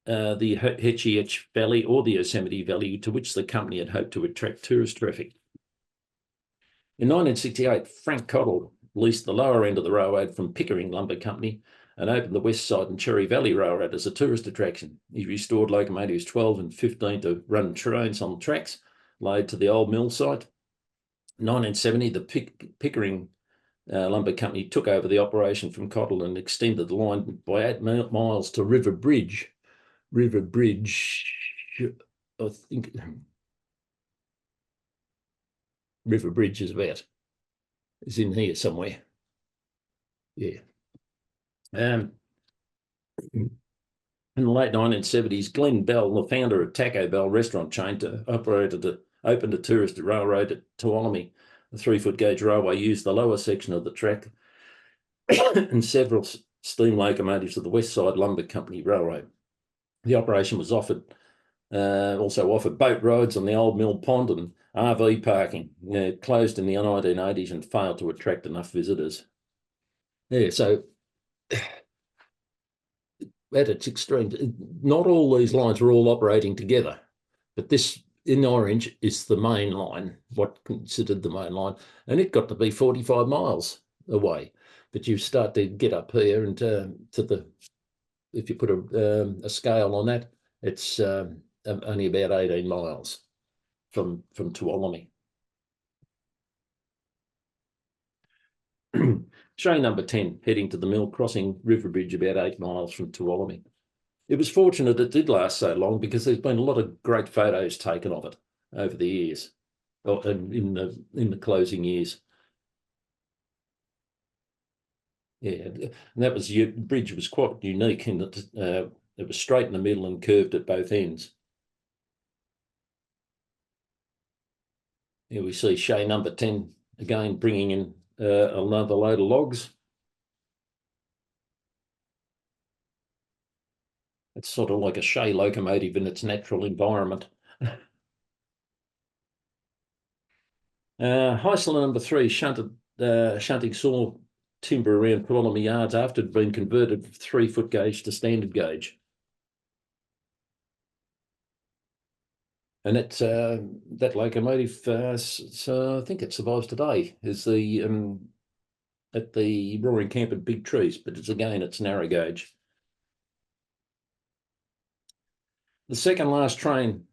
S2: Hetchy Valley or the Yosemite Valley, to which the company had hoped to attract tourist traffic. In 1968, Frank Cottle leased the lower end of the railroad from Pickering Lumber Company and opened the Westside and Cherry Valley Railroad as a tourist attraction. He restored locomotives 12 and 15 to run trains on tracks laid to the old mill site. In 1970, the Pickering Lumber Company took over the operation from Cottle and extended the line by 8 miles to River Bridge. River Bridge, I think River Bridge is in here somewhere. Yeah. In the late 1970s, Glenn Bell, the founder of Taco Bell restaurant chain, opened a tourist railroad at Tuolumne. The 3-foot gauge railway used the lower section of the track and several steam locomotives of the Westside Lumber Company Railroad. The operation was also offered boat rides on the old mill pond and RV parking. It closed in the 1980s and failed to attract enough visitors. Yeah, so at its extreme, not all these lines were all operating together, but this in orange is the main line, what considered the main line, and it got to be 45 miles away. But you start to get up here and if you put a scale on that, it's only about 18 miles from Tuolumne. Show number 10, heading to the mill, crossing River Bridge about 8 miles from Tuolumne. It was fortunate it did last so long because there's been a lot of great photos taken of it over the years, in the closing years. Yeah, and that was, the bridge was quite unique in that it was straight in the middle and curved at both ends. Here we see Shay number 10 again bringing in another load of logs. It's sort of like a Shay locomotive in its natural environment. Heisler number 3 shunting saw timber around Tuolumne yards after it had been converted from 3-foot gauge to standard gauge. And that locomotive, so I think it survives today, is at the Roaring Camp at Big Trees, but it's narrow gauge. The second last train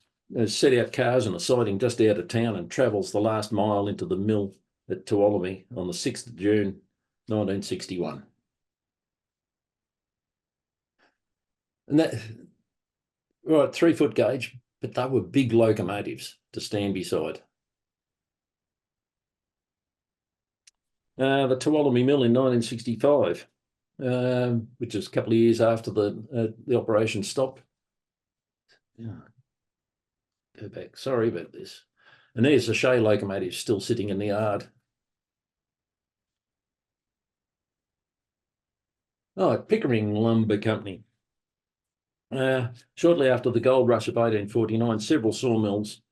S2: set out cars in a siding just out of town and travels the last mile into the mill at Tuolumne on the 6th of June, 1961. And that, right, 3-foot gauge, but they were big locomotives to stand beside. The Tuolumne Mill in 1965, which is a couple of years after the operation stopped. Yeah. Go back. Sorry about this. And there's the Shay locomotive still sitting in the yard. Oh, Pickering Lumber Company. Shortly after the gold rush of 1849, several sawmills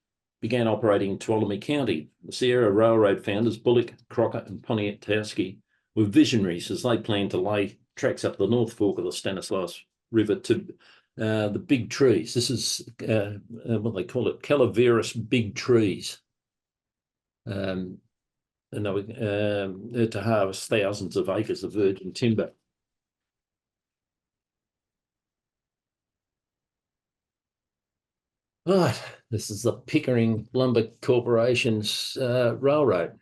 S2: began operating in Tuolumne County. The Sierra Railroad founders, Bullock, Crocker and Poniatowski, were visionaries as they planned to lay tracks up the North Fork of the Stanislaus River to the big trees. This is what they call it, Calaveras big trees. And they were to harvest thousands of acres of virgin timber. Right, this is the Pickering Lumber Corporation's railroad.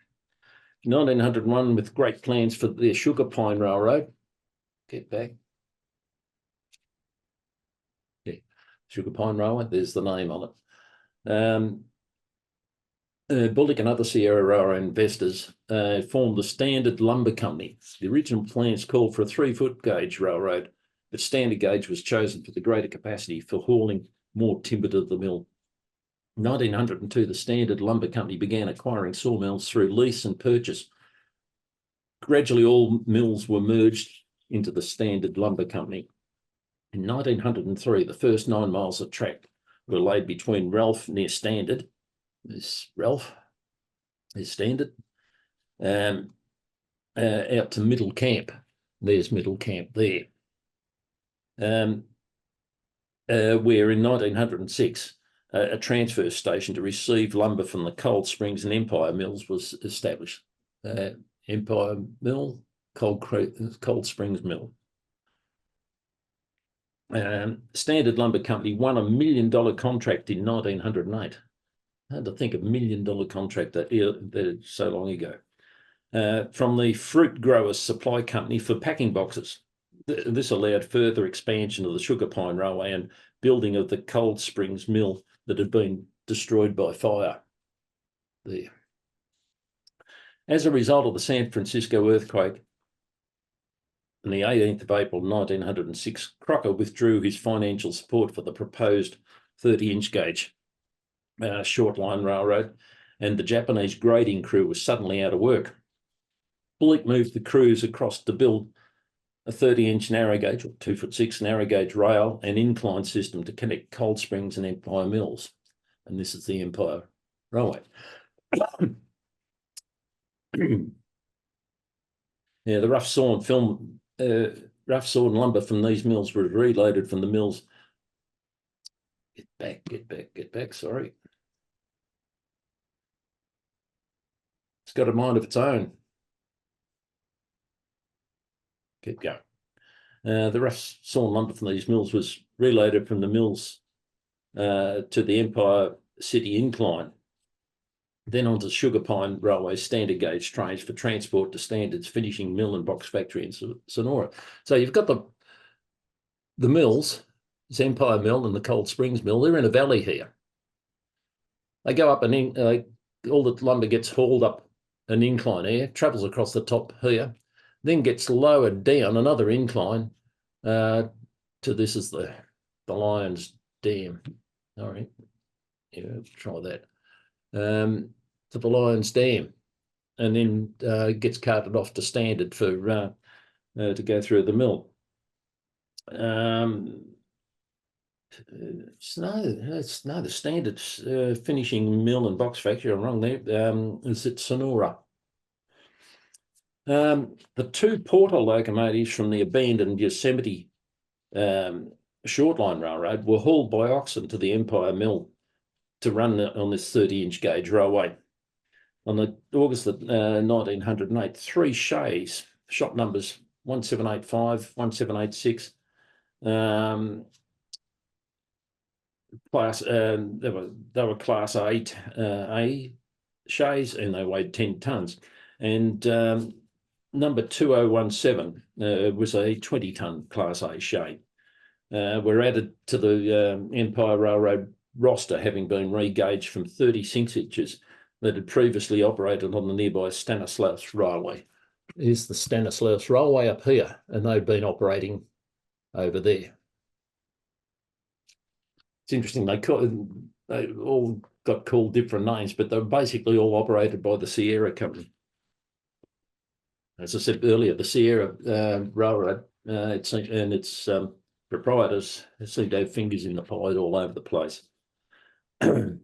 S2: 1901, with great plans for their Sugar Pine Railroad. Get back. Yeah, Sugar Pine Railway, there's the name on it. Bullock and other Sierra Railroad investors formed the Standard Lumber Company. The original plans called for a 3-foot gauge railroad, but standard gauge was chosen for the greater capacity for hauling more timber to the mill. In 1902, the Standard Lumber Company began acquiring sawmills through lease and purchase. Gradually, all mills were merged into the Standard Lumber Company. In 1903, the first 9 miles of track were laid between Ralph near Standard. This Ralph is Standard. Out to Middle Camp. There's Middle Camp there. Where in 1906, a transfer station to receive lumber from the Cold Springs and Empire mills was established. Empire Mill, Cold Springs Mill. Standard Lumber Company won $1 million contract in 1908. Hard to think of $1 million contract that so long ago. From the Fruit Growers Supply Company for packing boxes. This allowed further expansion of the Sugar Pine Railway and building of the Cold Springs Mill that had been destroyed by fire there. As a result of the San Francisco earthquake, on the 18th of April 1906, Crocker withdrew his financial support for the proposed 30-inch gauge short line railroad, and the Japanese grading crew was suddenly out of work. Bullock moved the crews across to build a 30-inch narrow gauge or 2'6" narrow gauge rail and incline system to connect Cold Springs and Empire mills. And this is the Empire Railway. Yeah, the rough sawn lumber from these mills was reloaded from the mills. Get back, sorry. It's got a mind of its own. Keep going. The rough sawn lumber from these mills was reloaded from the mills to the Empire City Incline, then onto Sugar Pine Railway standard gauge trains for transport to Standard's finishing mill and box factory in Sonora. So you've got the mills, this Empire Mill and the Cold Springs Mill. They're in a valley here. They go up and in, all the lumber gets hauled up an incline here, travels across the top here, then gets lowered down another incline to this is the Lions Dam. All right, yeah, try that. To the Lions Dam, and then gets carted off to Standard for to go through the mill. The Standard finishing mill and box factory, I'm wrong there, is at Sonora. The 2 Porter locomotives from the abandoned Yosemite short line railroad were hauled by oxen to the Empire Mill to run on this 30-inch gauge railway. On August 1908, 3 Shays, shop numbers 1785, 1786, they were class 8A Shays, and they weighed 10 tons. And number 2017 was a 20-tonne Class A shade. Were added to the Empire Railroad roster, having been re-gauged from 36 inches that had previously operated on the nearby Stanislaus Railway. Here's the Stanislaus Railway up here, and they've been operating over there. It's interesting, they all got called different names, but they were basically all operated by the Sierra Company. As I said earlier, the Sierra Railroad and its proprietors seem to have fingers in the pie all over the place. The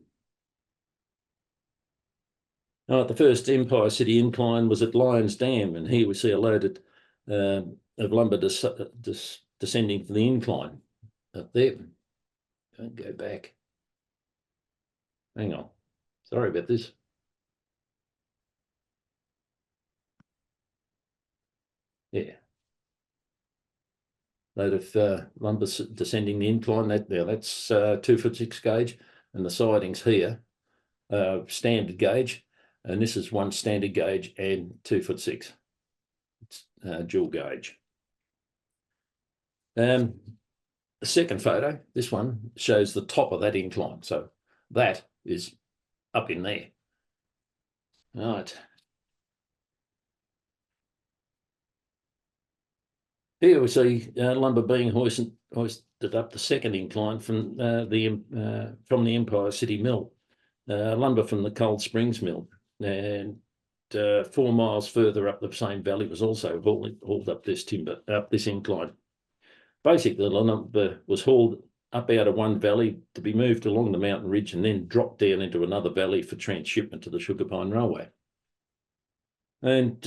S2: first Empire City incline was at Lyons Dam, and here we see a load of lumber descending to the incline up there. Don't go back. Hang on. Sorry about this. Yeah. Load of lumber descending the incline. That's 2'6" gauge, and the sidings here standard gauge, and this is one standard gauge and 2'6". It's dual gauge. The second photo, this one, shows the top of that incline. So that is up in there. All right. Here we see lumber being hoisted up the second incline from the Empire City Mill. Lumber from the Cold Springs Mill, and 4 miles further up the same valley was also hauled up this incline. Basically, the lumber was hauled up out of one valley to be moved along the mountain ridge and then dropped down into another valley for transshipment to the Sugar Pine Railway. And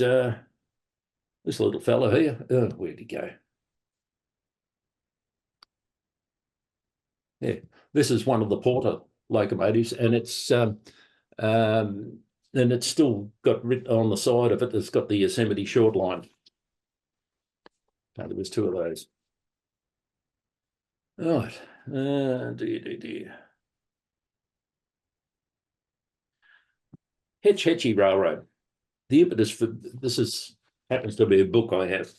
S2: this little fellow here, where'd he go? Yeah, this is one of the Porter locomotives, and it's still got written on the side of it. It's got the Yosemite short line. There was 2 of those. All right. Hetch Hetchy Railroad. The impetus for this happens to be a book I have.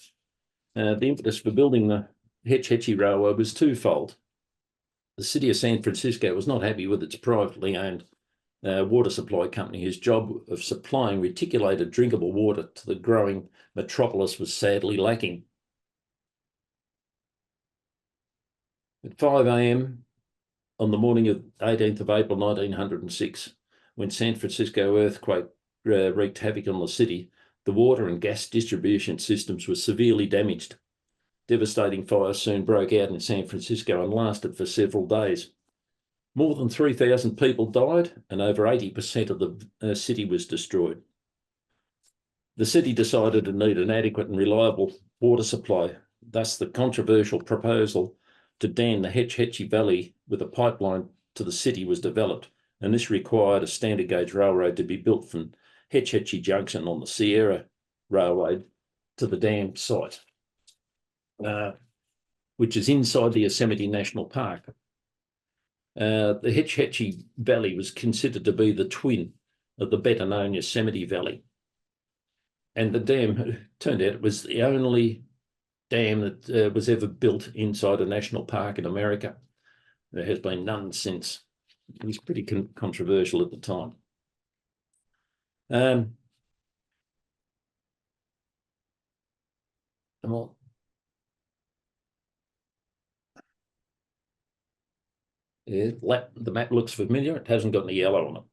S2: The impetus for building the Hetch Hetchy Railroad was twofold. The city of San Francisco was not happy with its privately owned water supply company, whose job of supplying reticulated drinkable water to the growing metropolis was sadly lacking. At 5 a.m. on the morning of 18th of April 1906, when San Francisco earthquake wreaked havoc on the city, the water and gas distribution systems were severely damaged. Devastating fires soon broke out in San Francisco and lasted for several days. More than 3,000 people died, and over 80% of the city was destroyed. The city decided to need an adequate and reliable water supply. Thus, the controversial proposal to dam the Hetch Hetchy Valley with a pipeline to the city was developed, and this required a standard gauge railroad to be built from Hetch Hetchy Junction on the Sierra Railway to the dam site, which is inside the Yosemite National Park. The Hetch Hetchy Valley was considered to be the twin of the better known Yosemite Valley. And the dam, turned out, it was the only dam that was ever built inside a national park in America. There has been none since. It was pretty controversial at the time. Well, yeah, the map looks familiar. It hasn't got any yellow on it.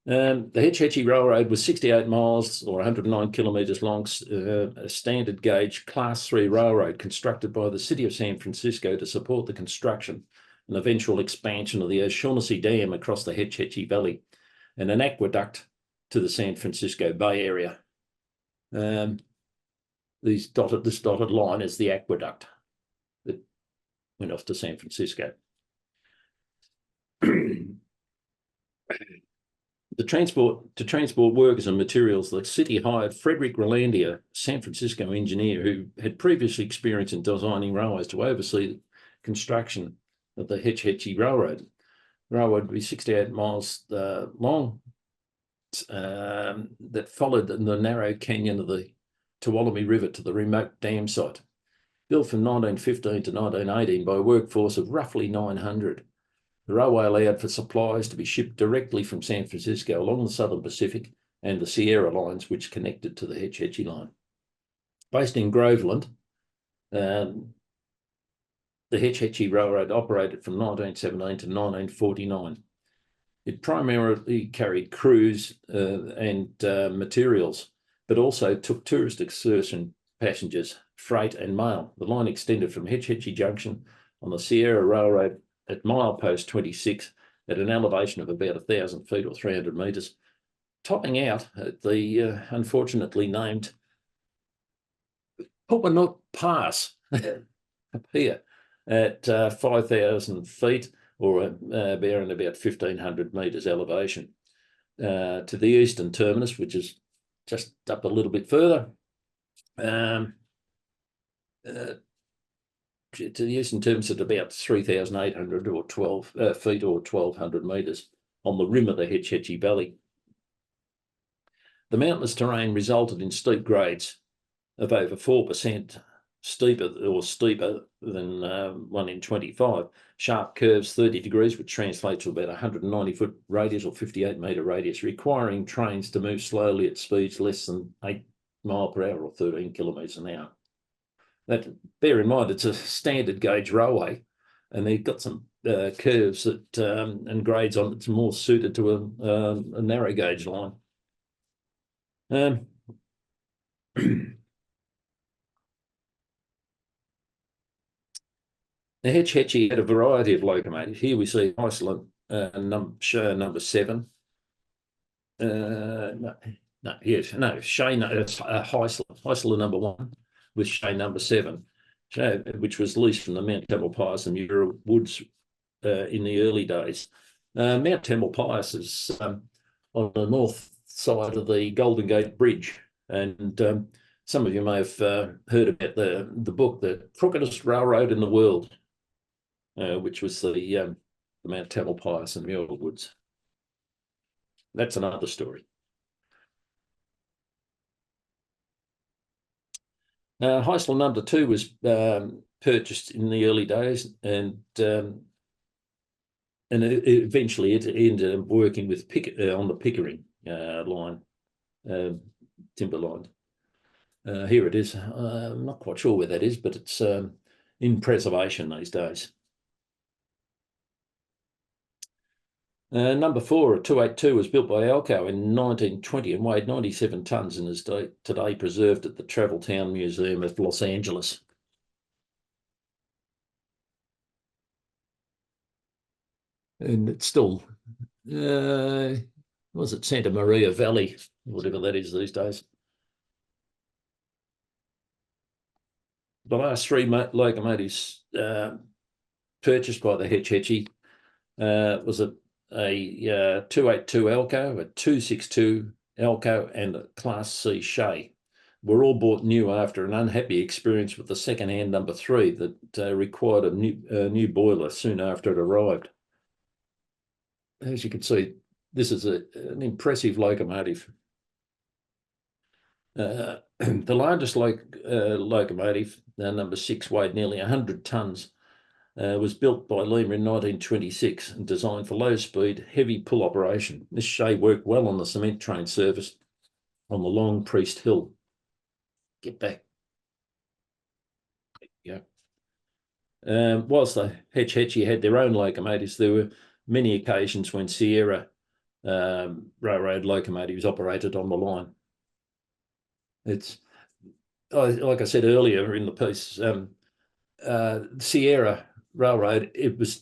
S2: The Hetch Hetchy Railroad was 68 miles or 109 kilometres long, a standard gauge Class 3 railroad constructed by the City of San Francisco to support the construction and eventual expansion of the O'Shaughnessy Dam across the Hetch Hetchy Valley and an aqueduct to the San Francisco Bay Area. This dotted line is the aqueduct that went off to San Francisco. To transport workers and materials, the city hired Frederick Rolandia, San Francisco engineer who had previously experience in designing railways, to oversee the construction of the Hetch Hetchy Railroad. The railroad would be 68 miles long, that followed the narrow canyon of the Tuolumne River to the remote dam site. Built from 1915 to 1918 by a workforce of roughly 900. The railway allowed for supplies to be shipped directly from San Francisco along the Southern Pacific and the Sierra lines, which connected to the Hetch Hetchy line. Based in Groveland, the Hetch Hetchy Railroad operated from 1917 to 1949. It primarily carried crews and materials, but also took tourist excursion passengers, freight and mail. The line extended from Hetch Hetchy Junction on the Sierra Railroad at milepost 26 at an elevation of about 1,000 feet or 300 metres, topping out at the unfortunately named Pupanook Pass up here at 5,000 feet or bearing about 1,500 metres elevation. To the eastern terminus, which is just up a little bit further, to the eastern terminus at about 3,800 or 12 feet or 1,200 metres on the rim of the Hetch Hetchy Valley. The mountainous terrain resulted in steep grades of over 4% steeper than 1 in 25. Sharp curves 30 degrees would translate to about 190-foot radius or 58-metre radius, requiring trains to move slowly at speeds less than 8 miles per hour or 13 kilometres an hour. Bear in mind, it's a standard gauge railway, and they've got some curves that and grades on it's more suited to a narrow gauge line. The Hetch Hetchy had a variety of locomotives. Here we see Heisler number 7. Heisler number 1 with Shay number 7, which was leased from the Mount Tamalpais and Muir Woods in the early days. Mount Tamalpais is on the north side of the Golden Gate Bridge, and some of you may have heard about the book, The Crookedest Railroad in the World, which was the Mount Tamalpais and Muir Woods. That's another story. Heisler number 2 was purchased in the early days, and eventually it ended up working with on the Pickering line, timber line. Here it is. I'm not quite sure where that is, but it's in preservation these days. Number 4, a 282, was built by Alco in 1920 and weighed 97 tonnes and is today preserved at the Traveltown Museum of Los Angeles. And it's still, was it Santa Maria Valley, whatever that is these days. The last 3 locomotives purchased by the Hetch Hetchy was a 282 Alco, a 262 Alco, and a Class C Shay. Were all bought new after an unhappy experience with the second-hand number 3 that required a new boiler soon after it arrived. As you can see, this is an impressive locomotive. The largest locomotive, number 6, weighed nearly 100 tonnes. Was built by Lima in 1926 and designed for low-speed, heavy pull operation. This Shay worked well on the cement train service on the Long Priest Hill. Get back. There you go. Whilst the Hetch Hetchy had their own locomotives, there were many occasions when Sierra Railroad locomotives operated on the line. It's, like I said earlier in the piece, Sierra Railroad, it was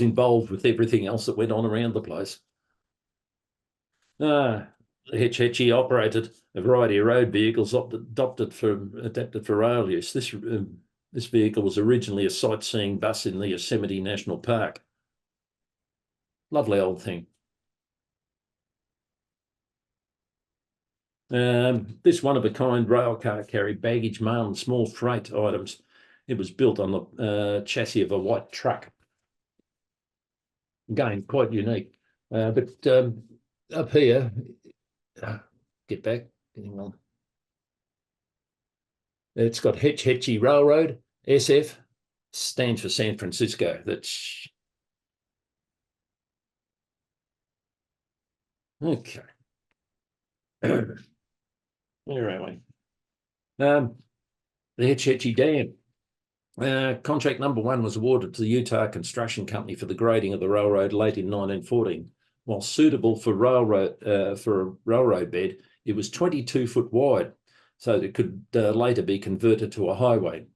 S2: involved with everything else that went on around the place. The Hetch Hetchy operated a variety of road vehicles adapted for rail use. This vehicle was originally a sightseeing bus in the Yosemite National Park. Lovely old thing. This one-of-a-kind rail car carried baggage, mail and small freight items. It was built on the chassis of a white truck. Again, quite unique. But up here, get back. It's got Hetch Hetchy Railroad, SF, stands for San Francisco. That's okay. Where are we? The Hetch Hetchy Dam. Contract number 1 was awarded to the Utah Construction Company for the grading of the railroad late in 1914. While suitable for a railroad bed, it was 22 foot wide, so that it could later be converted to a highway.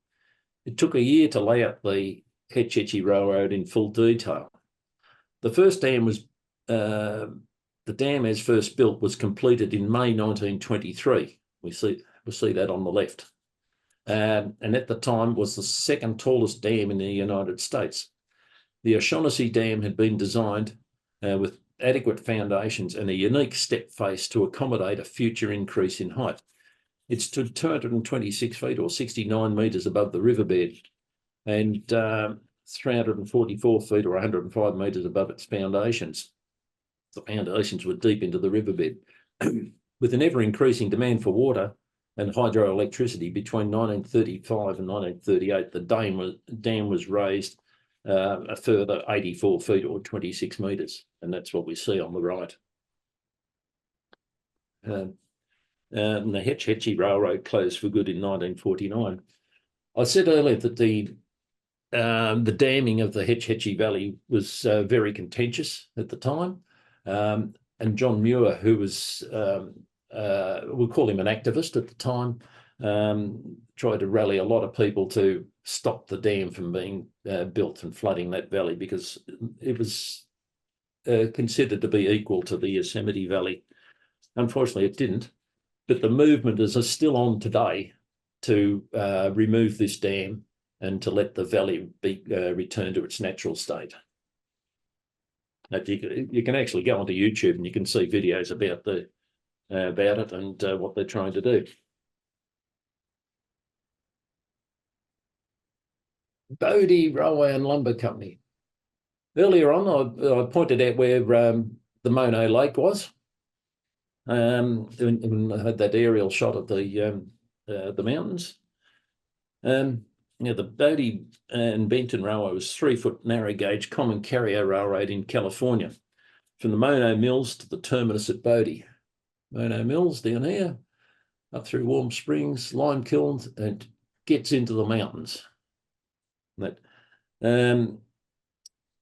S2: It took a year to lay out the Hetch Hetchy Railroad in full detail. The first dam was, the dam as first built was completed in May 1923. We see that on the left. And at the time was the second tallest dam in the United States. The O'Shaughnessy Dam had been designed with adequate foundations and a unique step face to accommodate a future increase in height. It stood 226 feet or 69 metres above the riverbed and 344 feet or 105 metres above its foundations. The foundations were deep into the riverbed. With an ever-increasing demand for water and hydroelectricity between 1935 and 1938, the dam was raised a further 84 feet or 26 metres, and that's what we see on the right. And the Hetch Hetchy Railroad closed for good in 1949. I said earlier that the damming of the Hetch Hetchy Valley was very contentious at the time, and John Muir, who was we'll call him an activist at the time, tried to rally a lot of people to stop the dam from being built and flooding that valley, because it was considered to be equal to the Yosemite Valley. Unfortunately, it didn't, but the movement is still on today to remove this dam and to let the valley be returned to its natural state. You can actually go onto YouTube and you can see videos about it and what they're trying to do. Bodie Railway and Lumber Company. Earlier on, I pointed out where the Mono Lake was. And I had that aerial shot of the mountains. The Bodie and Benton Railway was 3-foot narrow gauge common carrier railroad in California, from the Mono Mills to the terminus at Bodie. Mono Mills down here, up through Warm Springs, lime kilns, and gets into the mountains.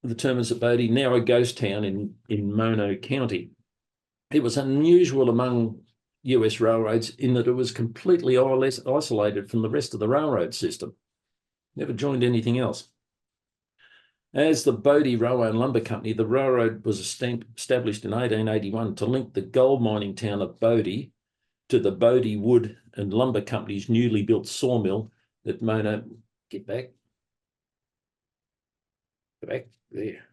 S2: The terminus at Bodie, now a ghost town in Mono County. It was unusual among US railroads in that it was completely isolated from the rest of the railroad system. Never joined anything else. As the Bodie Railway and Lumber Company, the railroad was established in 1881 to link the gold mining town of Bodie to the Bodie Wood and Lumber Company's newly built sawmill at Mono. Get back. Back there.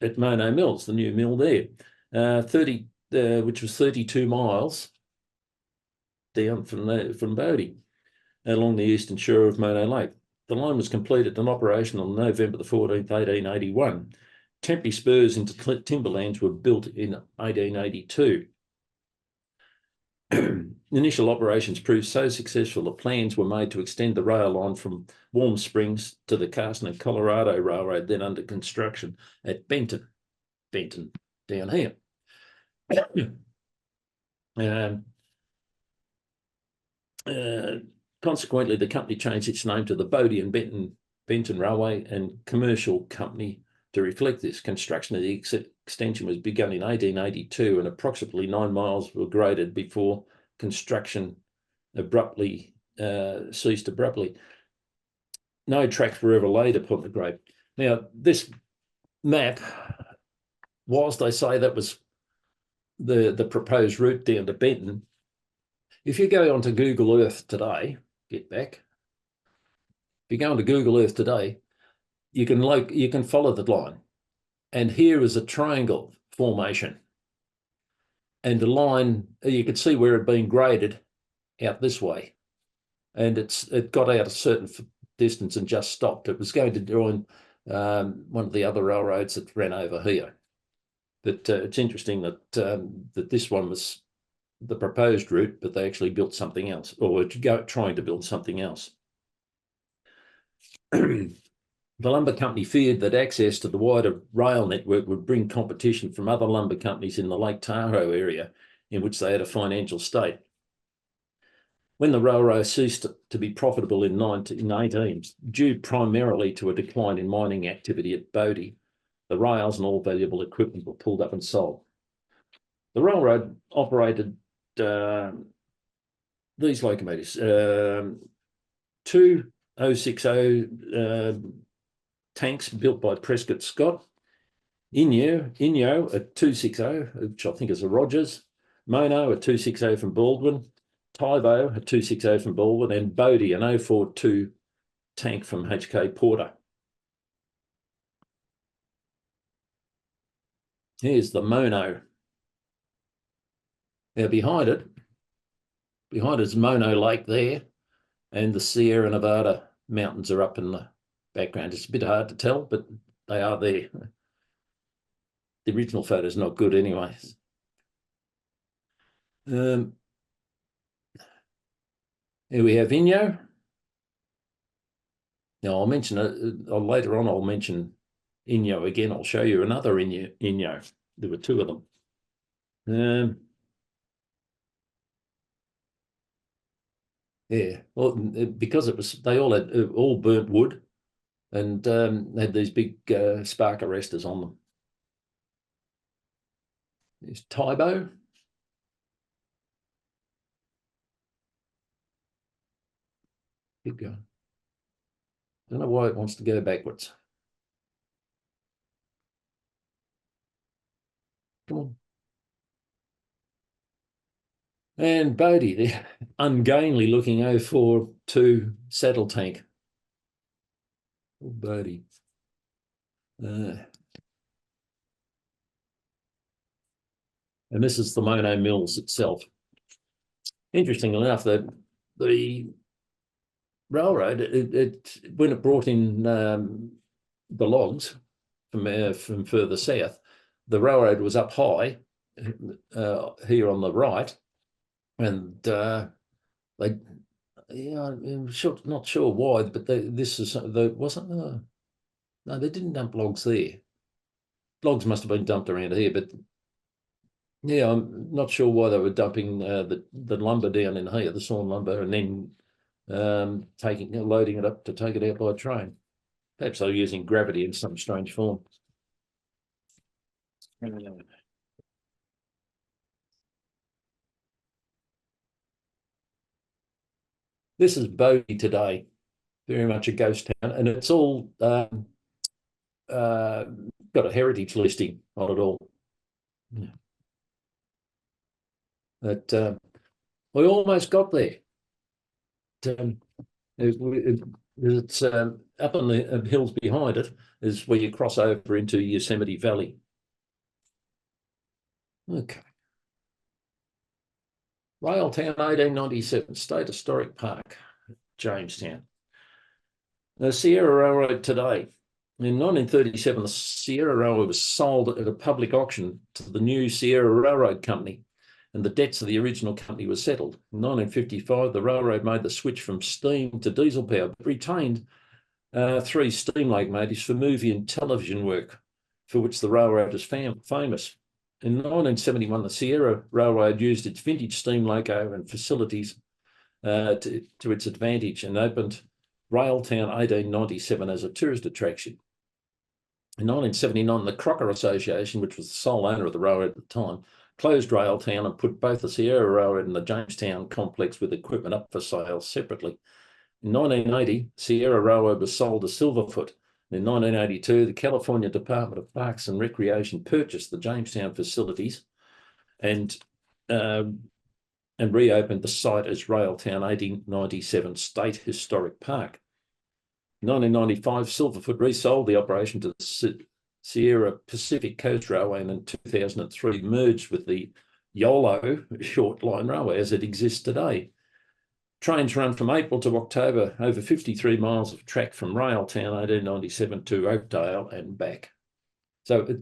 S2: At Mono Mills, the new mill there, which was 32 miles down from Bodie, along the eastern shore of Mono Lake. The line was completed and operational on November the 14th, 1881. Temporary spurs into timberlands were built in 1882. Initial operations proved so successful that plans were made to extend the rail line from Warm Springs to the Carson and Colorado Railroad, then under construction at Benton down here. Consequently, the company changed its name to the Bodie and Benton Railway and Commercial Company to reflect this. Construction of the extension was begun in 1882 and approximately 9 miles were graded before construction abruptly ceased abruptly. No tracks were ever laid upon the grade. Now, this map, whilst they say that was the proposed route down to Benton, if you go onto Google Earth today, get back. If you go onto Google Earth today, you can follow the line, and here is a triangle formation, and the line you can see where it had been graded out this way, and it got out a certain distance and just stopped. It was going to join one of the other railroads that ran over here. But it's interesting that that this one was the proposed route, but they actually built something else, or trying to build something else. The lumber company feared that access to the wider rail network would bring competition from other lumber companies in the Lake Tahoe area, in which they had a financial stake. When the railroad ceased to be profitable in 1918, due primarily to a decline in mining activity at Bodie, the rails and all valuable equipment were pulled up and sold. The railroad operated these locomotives, two 060 tanks built by Prescott Scott, Inyo a 260, which I think is a Rogers, Mono a 260 from Baldwin, Tybo a 260 from Baldwin, and Bodie an 042 tank from HK Porter. Here's the Mono. Now behind it is Mono Lake there, and the Sierra Nevada mountains are up in the background. It's a bit hard to tell, but they are there. The original photo is not good anyway. Here we have Inyo. Now I'll mention it later on. I'll mention Inyo again. I'll show you another Inyo. There were two of them. Yeah, well, because they all had all burnt wood, and had these big spark arresters on them. There's Tybo. Keep going. Don't know why it wants to go backwards. Come on. And Bodie, the ungainly looking 042 saddle tank. Oh, Bodie. And this is the Mono Mills itself. Interestingly enough, the railroad, when it brought in the logs from further south, the railroad was up high here on the right, and I'm not sure why, but no, they didn't dump logs there. Logs must have been dumped around here, but yeah, I'm not sure why they were dumping the lumber down in here, the sawn lumber, and then loading it up to take it out by train. Perhaps they're using gravity in some strange form. This is Bodie today, very much a ghost town, and it's all got a heritage listing on it all. Yeah. But we almost got there. It's up on the hills behind it is where you cross over into Yosemite Valley. Okay. Railtown 1897, State Historic Park, Jamestown. The Sierra Railroad today. In 1937, the Sierra Railroad was sold at a public auction to the new Sierra Railroad Company, and the debts of the original company were settled. In 1955, the railroad made the switch from steam to diesel power, but retained 3 steam locomotives for movie and television work, for which the railroad is famous. In 1971, the Sierra Railroad used its vintage steam loco and facilities to its advantage and opened Railtown 1897 as a tourist attraction. In 1979, the Crocker Association, which was the sole owner of the railroad at the time, closed Railtown and put both the Sierra Railroad and the Jamestown complex with equipment up for sale separately. In 1980, Sierra Railroad was sold to Silverfoot. In 1982, the California Department of Parks and Recreation purchased the Jamestown facilities and reopened the site as Railtown 1897 State Historic Park. In 1995, Silverfoot resold the operation to the Sierra Pacific Coast Railway, and in 2003 merged with the YOLO Short Line Railway as it exists today. Trains run from April to October, over 53 miles of track from Railtown 1897 to Oakdale and back. So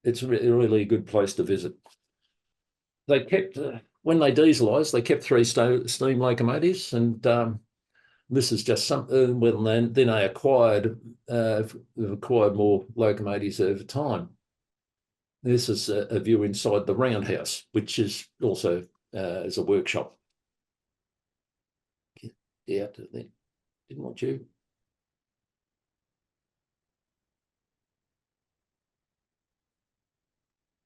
S2: it's really a good place to visit. They kept, when they dieselised, they kept 3 steam locomotives, and this is just something. Well, then they acquired more locomotives over time. This is a view inside the roundhouse, which is also is a workshop. Yeah, didn't want you.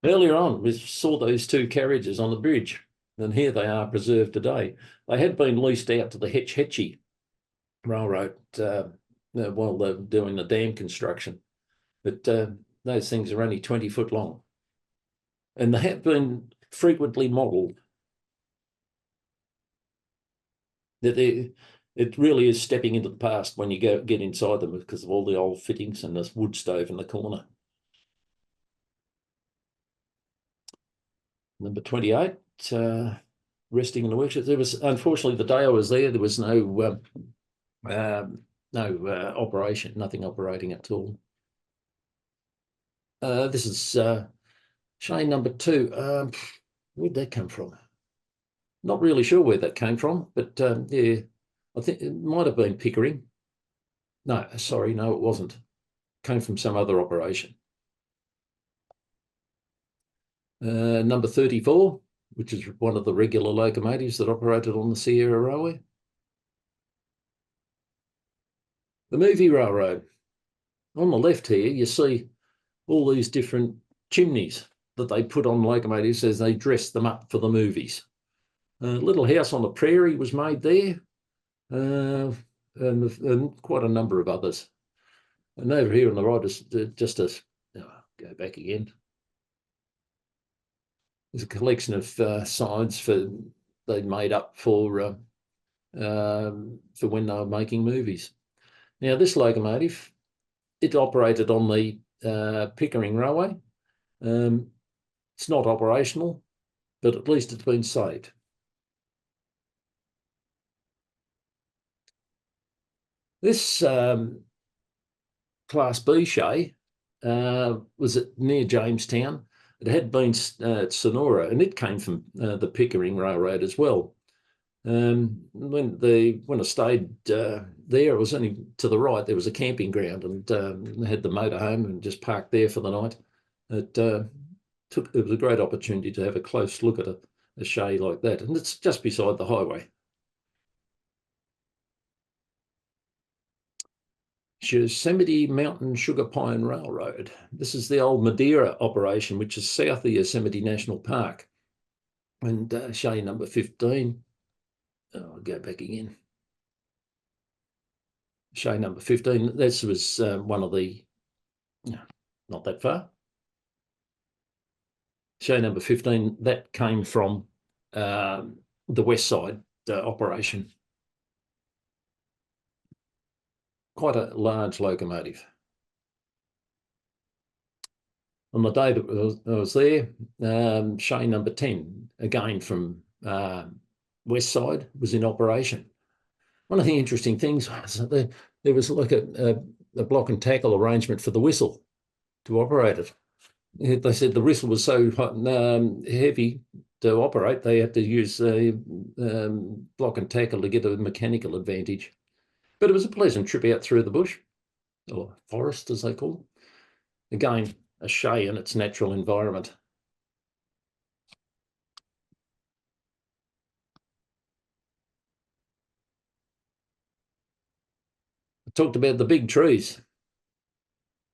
S2: Earlier on, we saw those 2 carriages on the bridge, and here they are preserved today. They had been leased out to the Hetch Hetchy Railroad while they were doing the dam construction, but those things are only 20 foot long, and they have been frequently modelled. It really is stepping into the past when you get inside them because of all the old fittings and this wood stove in the corner. Number 28, resting in the workshop. There was, unfortunately, the day I was there was no operation, nothing operating at all. This is Shane number 2. Where'd that come from? Not really sure where that came from, but yeah, I think it might have been Pickering. No, sorry, no, it wasn't. It came from some other operation. Number 34, which is one of the regular locomotives that operated on the Sierra Railway. The Movie Railroad. On the left here, you see all these different chimneys that they put on locomotives as they dressed them up for the movies. Little House on the Prairie was made there, and quite a number of others. And over here on the right is just a, go back again. There's a collection of signs they made up for when they were making movies. Now, this locomotive, it operated on the Pickering Railway. It's not operational, but at least it's been saved. This Class B shay was near Jamestown. It had been at Sonora, and it came from the Pickering Railroad as well. When I stayed there, it was only to the right. There was a camping ground, and they had the motorhome and just parked there for the night. It was a great opportunity to have a close look at a shay like that, and it's just beside the highway. Yosemite Mountain Sugar Pine Railroad. This is the old Madeira operation, which is south of Yosemite National Park. And shay number 15. I'll go back again. Shay number 15. This was one of the, not that far. Shay number 15, that came from the West Side operation. Quite a large locomotive. On the day that I was there, shay number 10, again from West Side, was in operation. One of the interesting things was that there was like a block and tackle arrangement for the whistle to operate it. They said the whistle was so heavy to operate, they had to use block and tackle to get a mechanical advantage. But it was a pleasant trip out through the bush, or forest as they call it. Again, a shay in its natural environment. I talked about the big trees.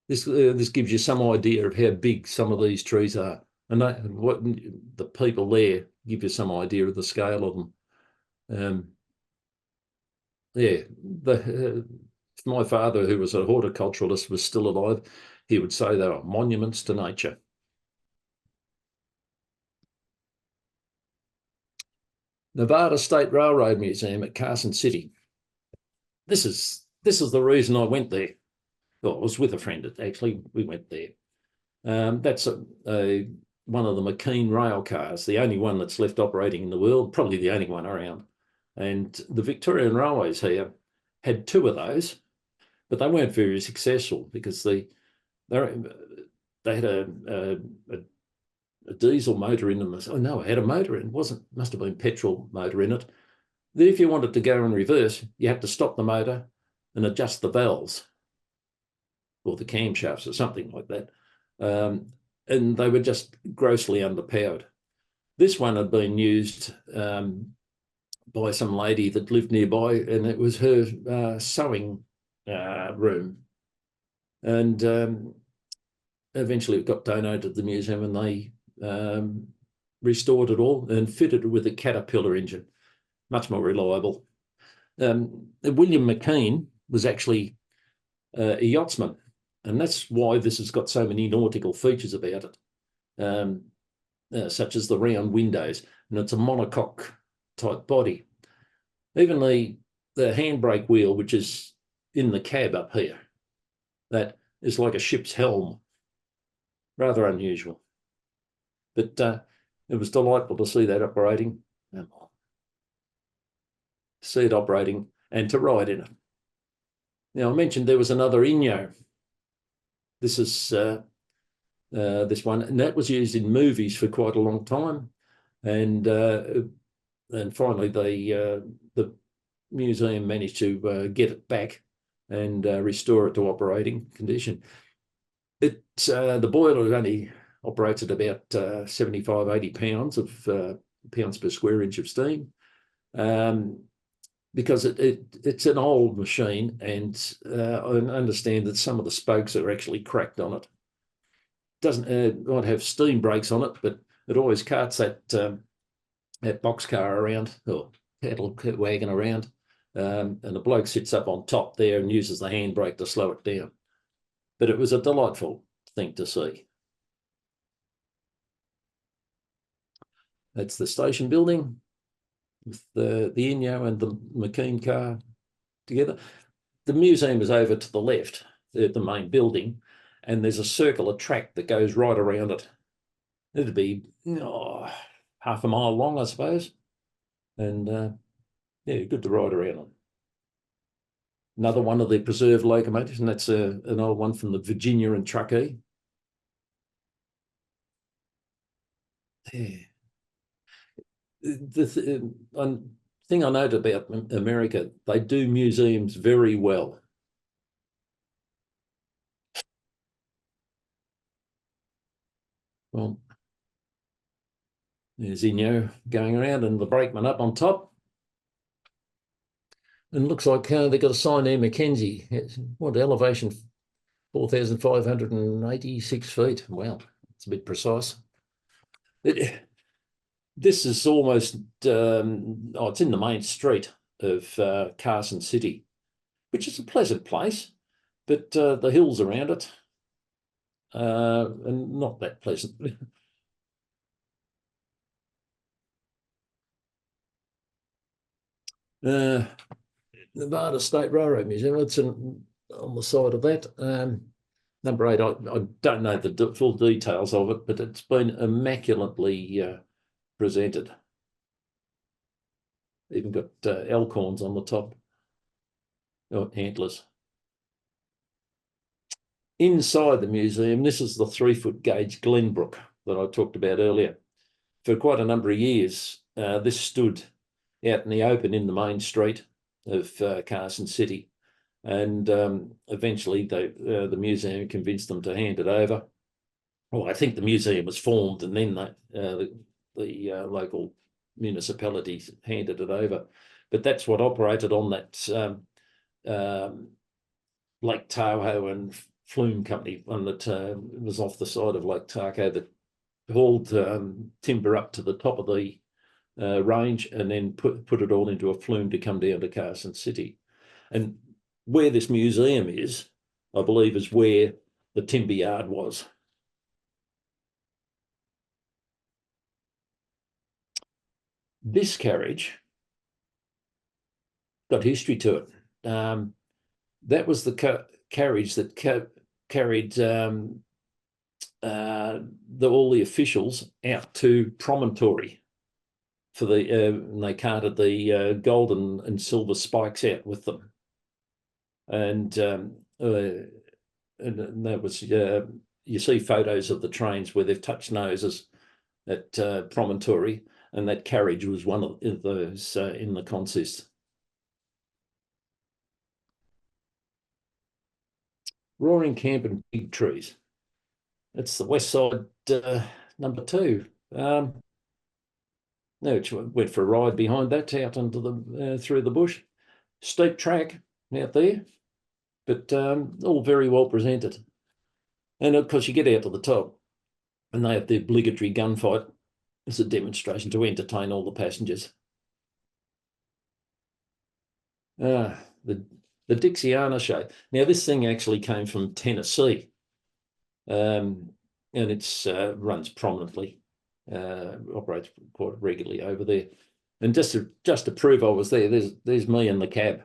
S2: This gives you some idea of how big some of these trees are, and what the people there give you some idea of the scale of them. Yeah, if my father, who was a horticulturalist, was still alive, he would say they were monuments to nature. Nevada State Railroad Museum at Carson City. This is the reason I went there. Well, I was with a friend, actually. We went there. That's one of the McKean rail cars, the only one that's left operating in the world, probably the only one around. And the Victorian Railways here had 2 of those, but they weren't very successful because they had a diesel motor in them. Oh no, it had a motor in it. Must have been petrol motor in it. Then if you wanted to go in reverse, you had to stop the motor and adjust the valves or the camshafts or something like that. And they were just grossly underpowered. This one had been used by some lady that lived nearby, and it was her sewing room. And eventually it got donated to the museum, and they restored it all and fitted it with a Caterpillar engine, much more reliable. William McKean was actually a yachtsman, and that's why this has got so many nautical features about it, such as the round windows, and it's a monocoque type body. Even the handbrake wheel, which is in the cab up here, that is like a ship's helm. Rather unusual. But it was delightful to see that operating, and to ride in it. Now, I mentioned there was another Inyo. This is this one, and that was used in movies for quite a long time. And finally, the museum managed to get it back and restore it to operating condition. The boiler only operates at about 75, 80 pounds per square inch of steam, because it's an old machine, and I understand that some of the spokes are actually cracked on it. Doesn't might have steam brakes on it, but it always carts that boxcar around, or cattle wagon around, and the bloke sits up on top there and uses the handbrake to slow it down. But it was a delightful thing to see. That's the station building with the Inyo and the McKean car together. The museum is over to the left, the main building, and there's a circular track that goes right around it. It'd be half a mile long, I suppose. And yeah, good to ride around on. Another one of the preserved locomotives, and that's an old one from the Virginia and Truckee. Yeah. The thing I note about America, they do museums very well. Well, there's Inyo going around and the brakeman up on top. And it looks like they've got a sign there, Mackenzie. What elevation? 4,586 feet. Wow, it's a bit precise. This is almost, it's in the main street of Carson City, which is a pleasant place, but the hills around it and not that pleasant. Nevada State Railroad Museum, it's on the side of that. Number 8, I don't know the full details of it, but it's been immaculately presented. Even got elkhorns on the top, or antlers. Inside the museum, this is the 3-foot gauge Glenbrook that I talked about earlier. For quite a number of years, this stood out in the open in the main street of Carson City, and eventually the museum convinced them to hand it over. Well, I think the museum was formed, and then the local municipalities handed it over. But that's what operated on that Lake Tahoe and Flume Company, one that was off the side of Lake Tahoe, that hauled timber up to the top of the range and then put it all into a flume to come down to Carson City. And where this museum is, I believe, is where the timber yard was. This carriage got history to it. That was the carriage that carried all the officials out to Promontory for and they carted the gold and silver spikes out with them, and that was you see photos of the trains where they've touched noses at Promontory, and that carriage was one of those in the consist. Roaring Camp and Big Trees. It's the west side number 2. No, went for a ride behind that out into the through the bush. Steep track out there, but all very well presented. And of course, you get out to the top, and they have the obligatory gunfight as a demonstration to entertain all the passengers. The Dixiana show. Now, this thing actually came from Tennessee, and it's runs prominently, operates quite regularly over there. And just to prove I was there, there's me in the cab.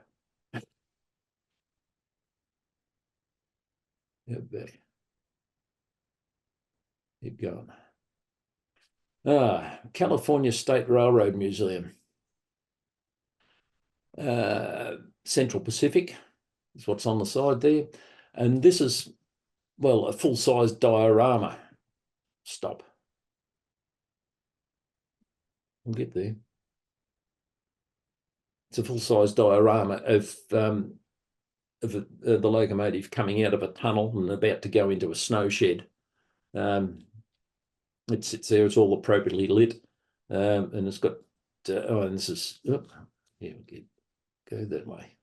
S2: Keep going. California State Railroad Museum. Central Pacific is what's on the side there. And this is, well, a full-size diorama. Stop. We'll get there. It's a full-size diorama of the locomotive coming out of a tunnel and about to go into a snow shed. It sits there, it's all appropriately lit, and it's got, and this is, yeah, we'll go that way.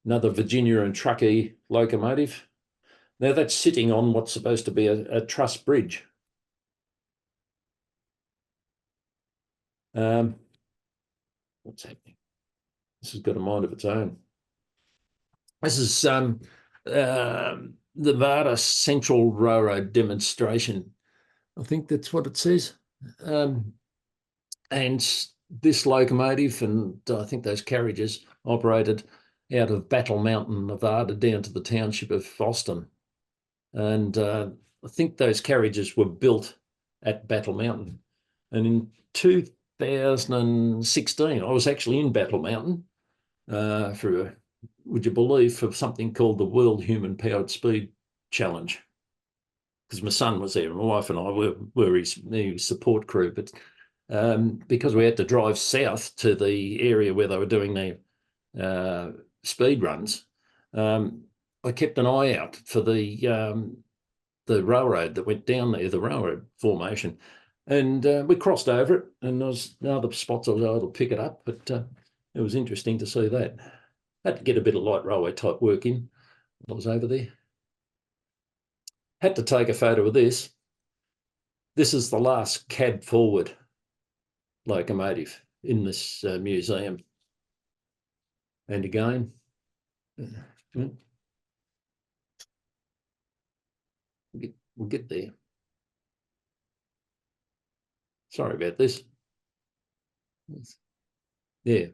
S2: Another Virginia and Truckee locomotive. Now that's sitting on what's supposed to be a truss bridge. What's happening? This has got a mind of its own. This is Nevada Central Railroad demonstration. I think that's what it says. And this locomotive, and I think those carriages, operated out of Battle Mountain, Nevada, down to the township of Austin. And I think those carriages were built at Battle Mountain. And in 2016, I was actually in Battle Mountain for, would you believe, for something called the World Human Powered Speed Challenge. Because my son was there, and my wife and I were his support crew. But because we had to drive south to the area where they were doing their speed runs, I kept an eye out for the railroad that went down there, the railroad formation. And we crossed over it, and there was other spots I was able to pick it up, but it was interesting to see that. Had to get a bit of light railway type work in while I was over there. Had to take a photo of this. This is the last cab forward locomotive in this museum. And again, we'll get there. Sorry about this. Yeah.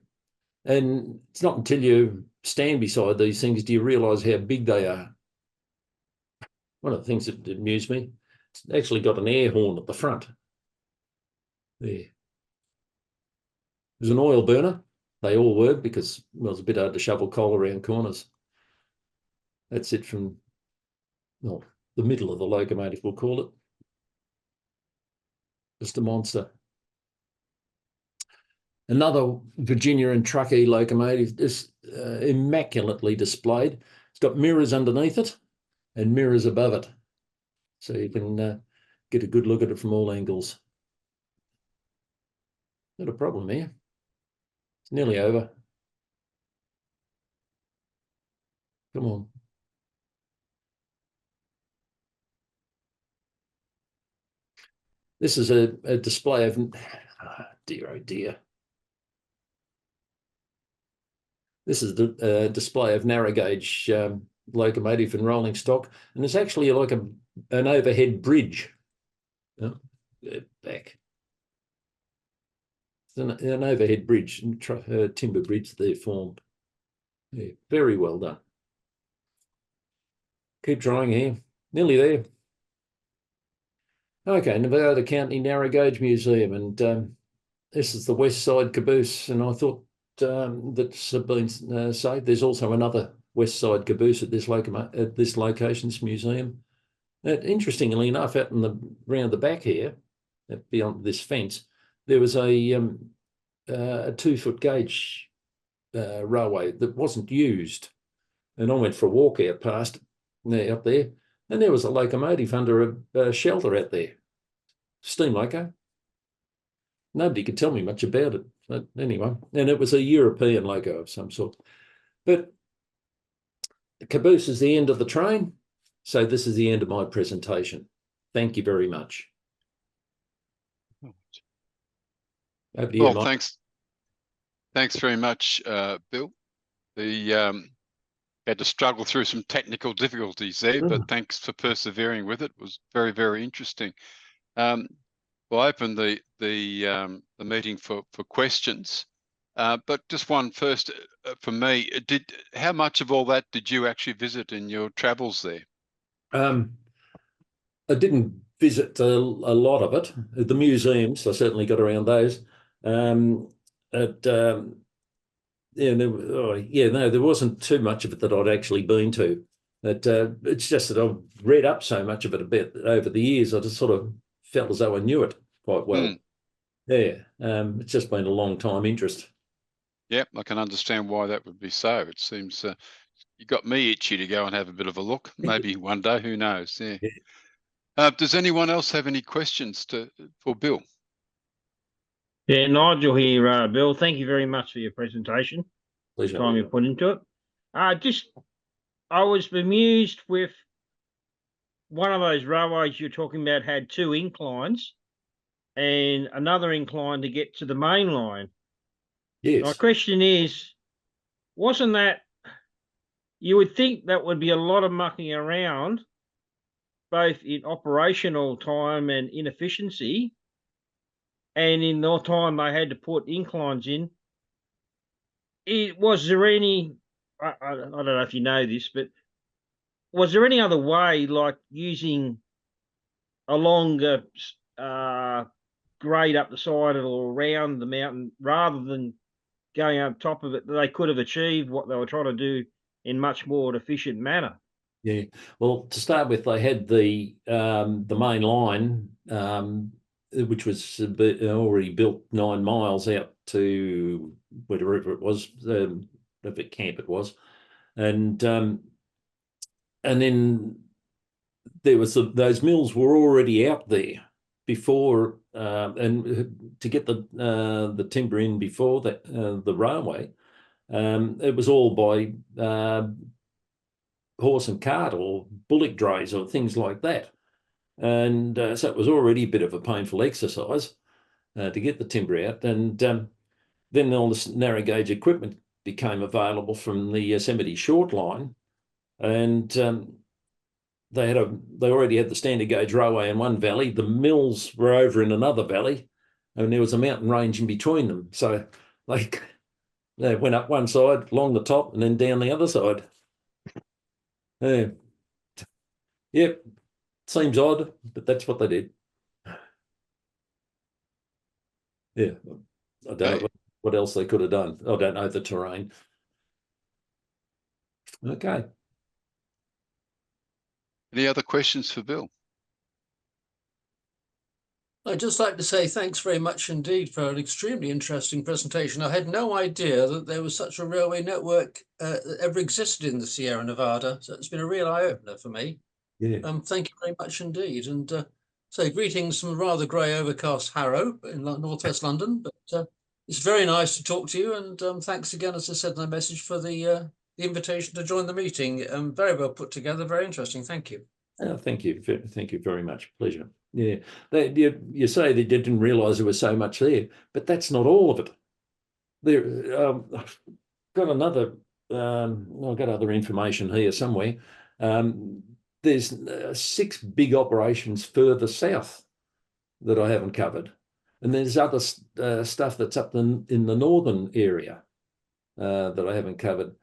S2: And it's not until you stand beside these things do you realise how big they are. One of the things that amused me, it's actually got an air horn at the front. There. There's an oil burner. They all were, because well, it was a bit hard to shovel coal around corners. That's it from, well, the middle of the locomotive, we'll call it. Just a monster. Another Virginia and Truckee locomotive is immaculately displayed. It's got mirrors underneath it and mirrors above it, so you can get a good look at it from all angles. Not a problem here. It's nearly over. Come on. This is a display of, dear, oh dear. This is the display of narrow gauge locomotive and rolling stock, and it's actually like an overhead bridge. Oh, back. It's an overhead bridge, timber bridge they're formed. Yeah, very well done. Keep trying here. Nearly there. Okay, Nevada County Narrow Gauge Museum, and this is the West Side caboose, and I thought that's been saved. There's also another West Side caboose at this location, this museum. Interestingly enough, out in the round the back here, beyond this fence, there was a 2-foot gauge railway that wasn't used, and I went for a walk out past up there, and there was a locomotive under a shelter out there, steam loco. Nobody could tell me much about it, but anyway, and it was a European loco of some sort. But the caboose is the end of the train, so this is the end of my presentation. Thank you very much. Over to you,
S1: Well,
S2: Mike.
S1: thanks very much, Bill. Had to struggle through some technical difficulties there, but thanks for persevering with it. It was very, very interesting. We'll open the meeting for questions, but just one first for me. How much of all that did you actually visit in your travels there?
S2: I didn't visit a lot of it. The museums, I certainly got around those. There wasn't too much of it that I'd actually been to. It's just that I've read up so much of it a bit over the years. I just sort of felt as though I knew it quite well. It's just been a long time interest.
S1: Yep, I can understand why that would be so. It seems you got me itchy to go and have a bit of a look. Maybe one day, who knows? Yeah. Does anyone else have any questions for Bill?
S3: Yeah, Nigel here, Bill. Thank you very much for your presentation.
S2: Pleasure.
S3: Time you put into it. I was bemused with one of those railways you're talking about had 2 inclines and another incline to get to the main line.
S2: Yes.
S3: My question is, wasn't that, you would think that would be a lot of mucking around, both in operational time and inefficiency, and in the time they had to put inclines in. Was there any, I don't know if you know this, but was there any other way, like using a longer grade up the side or around the mountain rather than going up top of it, that they could have achieved what they were trying to do in much more efficient manner?
S2: Yeah. Well, to start with, they had the main line, which was already built 9 miles out to whatever it was, whatever camp it was, and then there was those mills were already out there before, and to get the timber in before that the railway, it was all by horse and cart or bullock drays or things like that. And so it was already a bit of a painful exercise to get the timber out. And then all this narrow gauge equipment became available from the Yosemite Short Line, and they already had the standard gauge railway in one valley. The mills were over in another valley, and there was a mountain range in between them. So they went up one side along the top and then down the other side. Yep. Seems odd, but that's what they did. Yeah, I don't know what else they could have done. I don't know the terrain. Okay.
S1: Any other questions for Bill?
S4: I'd just like to say thanks very much indeed for an extremely interesting presentation. I had no idea that there was such a railway network that ever existed in the Sierra Nevada. So it's been a real eye-opener for me.
S2: Yeah.
S4: Thank you very much indeed. And so greetings from rather grey overcast Harrow in northwest London. But it's very nice to talk to you. And thanks again, as I said in the message, for the invitation to join the meeting. Very well put together, very interesting. Thank you.
S2: Thank you. Thank you very much. Pleasure. Yeah. You say they didn't realise there was so much there, but that's not all of it. I've got I've got other information here somewhere. There's 6 big operations further south that I haven't covered. And there's other stuff that's up in the northern area that I haven't covered.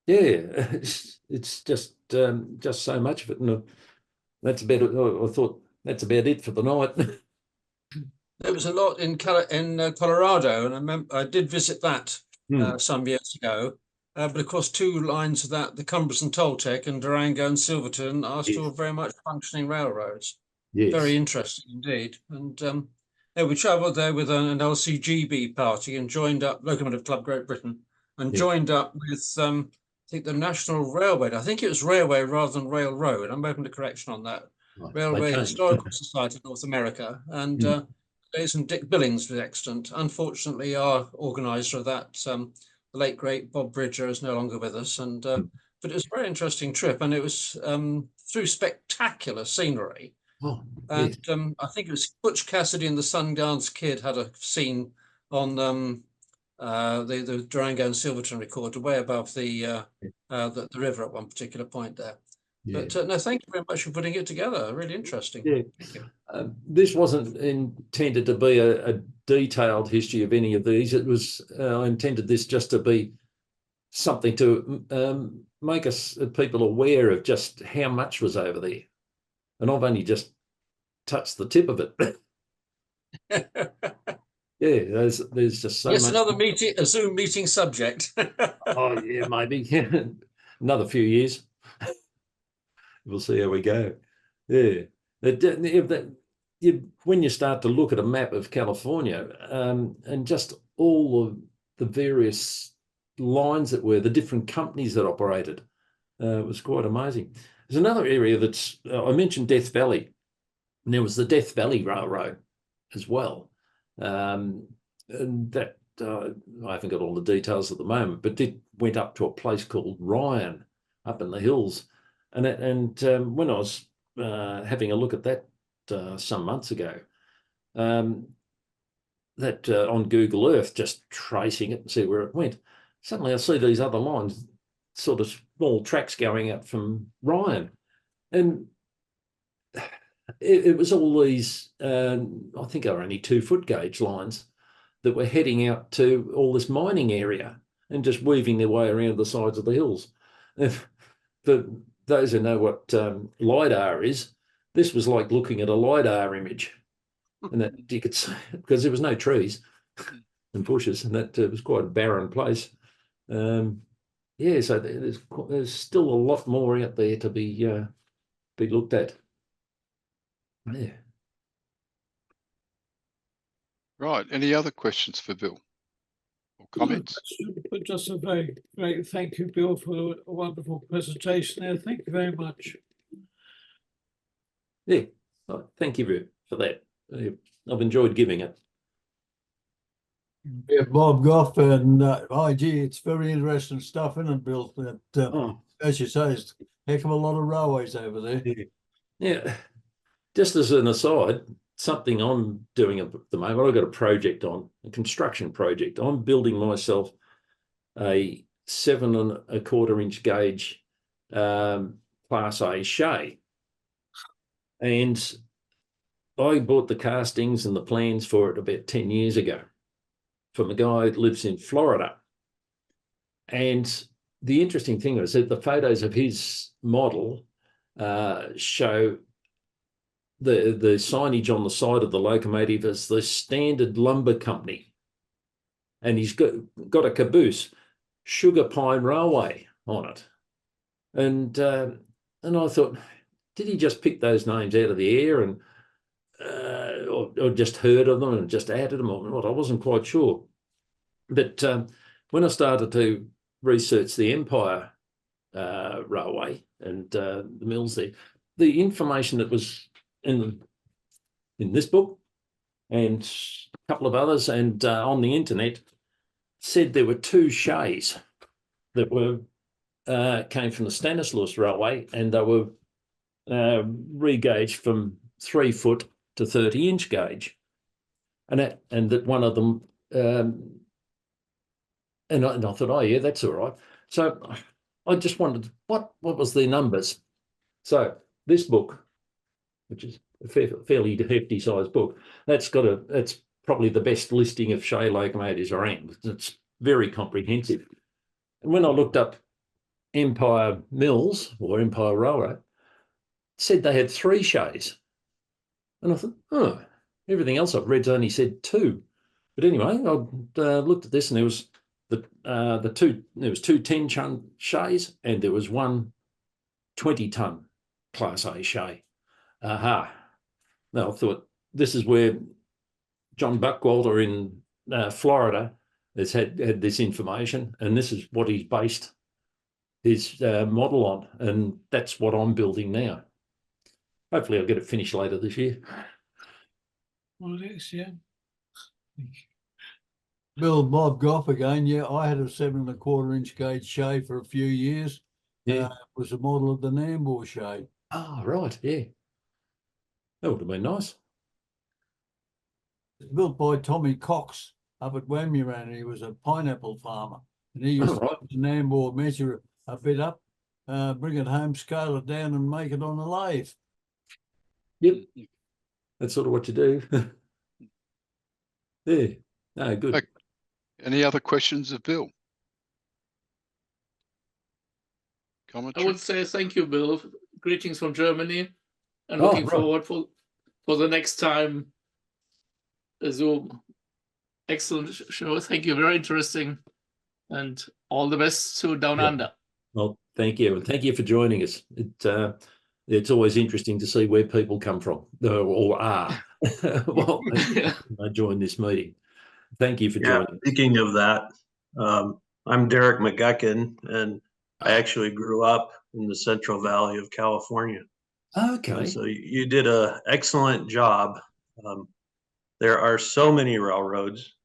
S2: It's just so much of it. And that's about it. I thought that's about it for the night.
S4: There was a lot in Colorado, and I did visit that some years ago. but of course, 2 lines of that, the Cumbres and Toltec and Durango and Silverton, are still
S2: Yes.
S4: very much functioning railroads.
S2: Yes.
S4: Very interesting indeed. And yeah, we travelled there with an LCGB party and joined up, Locomotive Club Great Britain, and
S2: Yeah.
S4: joined up with I think the National Railway. I think it was Railway rather than Railroad. I'm open to correction on that.
S2: Right.
S4: Railway
S2: They changed.
S4: Historical Society of North America, and Days and Dick Billings was excellent. Unfortunately, our organizer of that, the late great Bob Bridger, is no longer with us, and but it was a very interesting trip, and it was through spectacular scenery.
S2: Oh,
S4: And
S2: yes.
S4: I think it was Butch Cassidy and the Sundance Kid had a scene on the Durango and Silverton recorder way above the river at one particular point there.
S2: Yeah.
S4: But no, thank you very much for putting it together. Really interesting.
S2: Yeah.
S4: Thank you.
S2: This wasn't intended to be a detailed history of any of these. It was I intended this just to be something to make us people aware of just how much was over there. And I've only just touched the tip of it. Yeah, there's just so
S4: Yes,
S2: much.
S4: another meeting, a Zoom meeting subject.
S2: Oh yeah, maybe another few years. We'll see how we go. Yeah, when you start to look at a map of California and just all of the various lines that were, the different companies that operated, it was quite amazing. There's another area that's, I mentioned Death Valley, and there was the Death Valley Railroad as well. And that, I haven't got all the details at the moment, but it went up to a place called Ryan up in the hills. And when I was having a look at that some months ago, that on Google Earth, just tracing it and see where it went, suddenly I see these other lines, sort of small tracks going up from Ryan. And it was all these, I think they were only 2-foot gauge lines that were heading out to all this mining area and just weaving their way around the sides of the hills. For those who know what LiDAR is, this was like looking at a LiDAR image. And that you could see, because there was no trees and bushes, and that was quite a barren place. Yeah, so there's still a lot more out there to be looked at. Yeah.
S1: Right. Any other questions for Bill or comments?
S5: But just a very great thank you, Bill, for a wonderful presentation there. Thank you very much.
S2: Yeah, thank you for that. I've enjoyed giving it.
S6: Yeah, Bob Goff and IG, it's very interesting stuff, isn't it, Bill? That, as you say, it's a heck of a lot of railways over there.
S2: Yeah, just as an aside, something I'm doing at the moment, I've got a project on, a construction project. I'm building myself a 7 1/4 inch gauge Class A shay. And I bought the castings and the plans for it about 10 years ago from a guy that lives in Florida. And the interesting thing is that the photos of his model show the signage on the side of the locomotive as the Standard Lumber Company. And he's got a caboose, Sugar Pine Railway, on it. And I thought, did he just pick those names out of the air and or just heard of them and just added them or what? I wasn't quite sure. But when I started to research the Empire Railway and the mills there, the information that was in this book and a couple of others and on the internet said there were 2 shays that were came from the Stanislaus Railway, and they were regauged from 3-foot to 30-inch gauge, and that one of them, and I thought, oh yeah, that's all right. So I just wondered what was their numbers. So this book, which is a fairly hefty sized book, that's probably the best listing of shay locomotives around. It's very comprehensive. And when I looked up Empire Mills or Empire Railroad, it said they had 3 shays. And I thought, oh, everything else I've read only said 2. But anyway, I looked at this and there was there was two 10-ton shays and there was one 20-ton Class A shay. Aha. Now I thought this is where John Buckwalter in Florida has had this information, and this is what he's based his model on, and that's what I'm building now. Hopefully I'll get it finished later this year.
S5: Well, next year.
S6: Bill, Bob Goff again. Yeah, I had a 7.25-inch gauge shay for a few years.
S2: Yeah.
S6: It was a model of the Nambour shay.
S2: Oh, right. Yeah. That would have been nice.
S6: It's built by Tommy Cox up at Wamuran. He was a pineapple farmer, and he used to
S2: right.
S6: put the Nambour, measure it a bit up, bring it home, scale it down, and make it on a lathe.
S2: Yep. That's sort of what you do. Yeah. No, good.
S1: Okay. Any other questions of Bill?
S7: I
S1: Commentary?
S7: would say thank you, Bill. Greetings from Germany, and
S2: Oh,
S7: looking
S2: right.
S7: forward for the next time Zoom. Excellent show. Thank you. Very interesting, and all the best to Down
S2: Yeah.
S7: Under.
S2: Well, thank you. And thank you for joining us. It's always interesting to see where people come from or are while they join this meeting. Thank you for joining.
S8: Speaking of that, I'm Derek McGuckin, and I actually grew up in the Central Valley of California.
S2: Okay.
S8: And so you did an excellent job. There are so many railroads.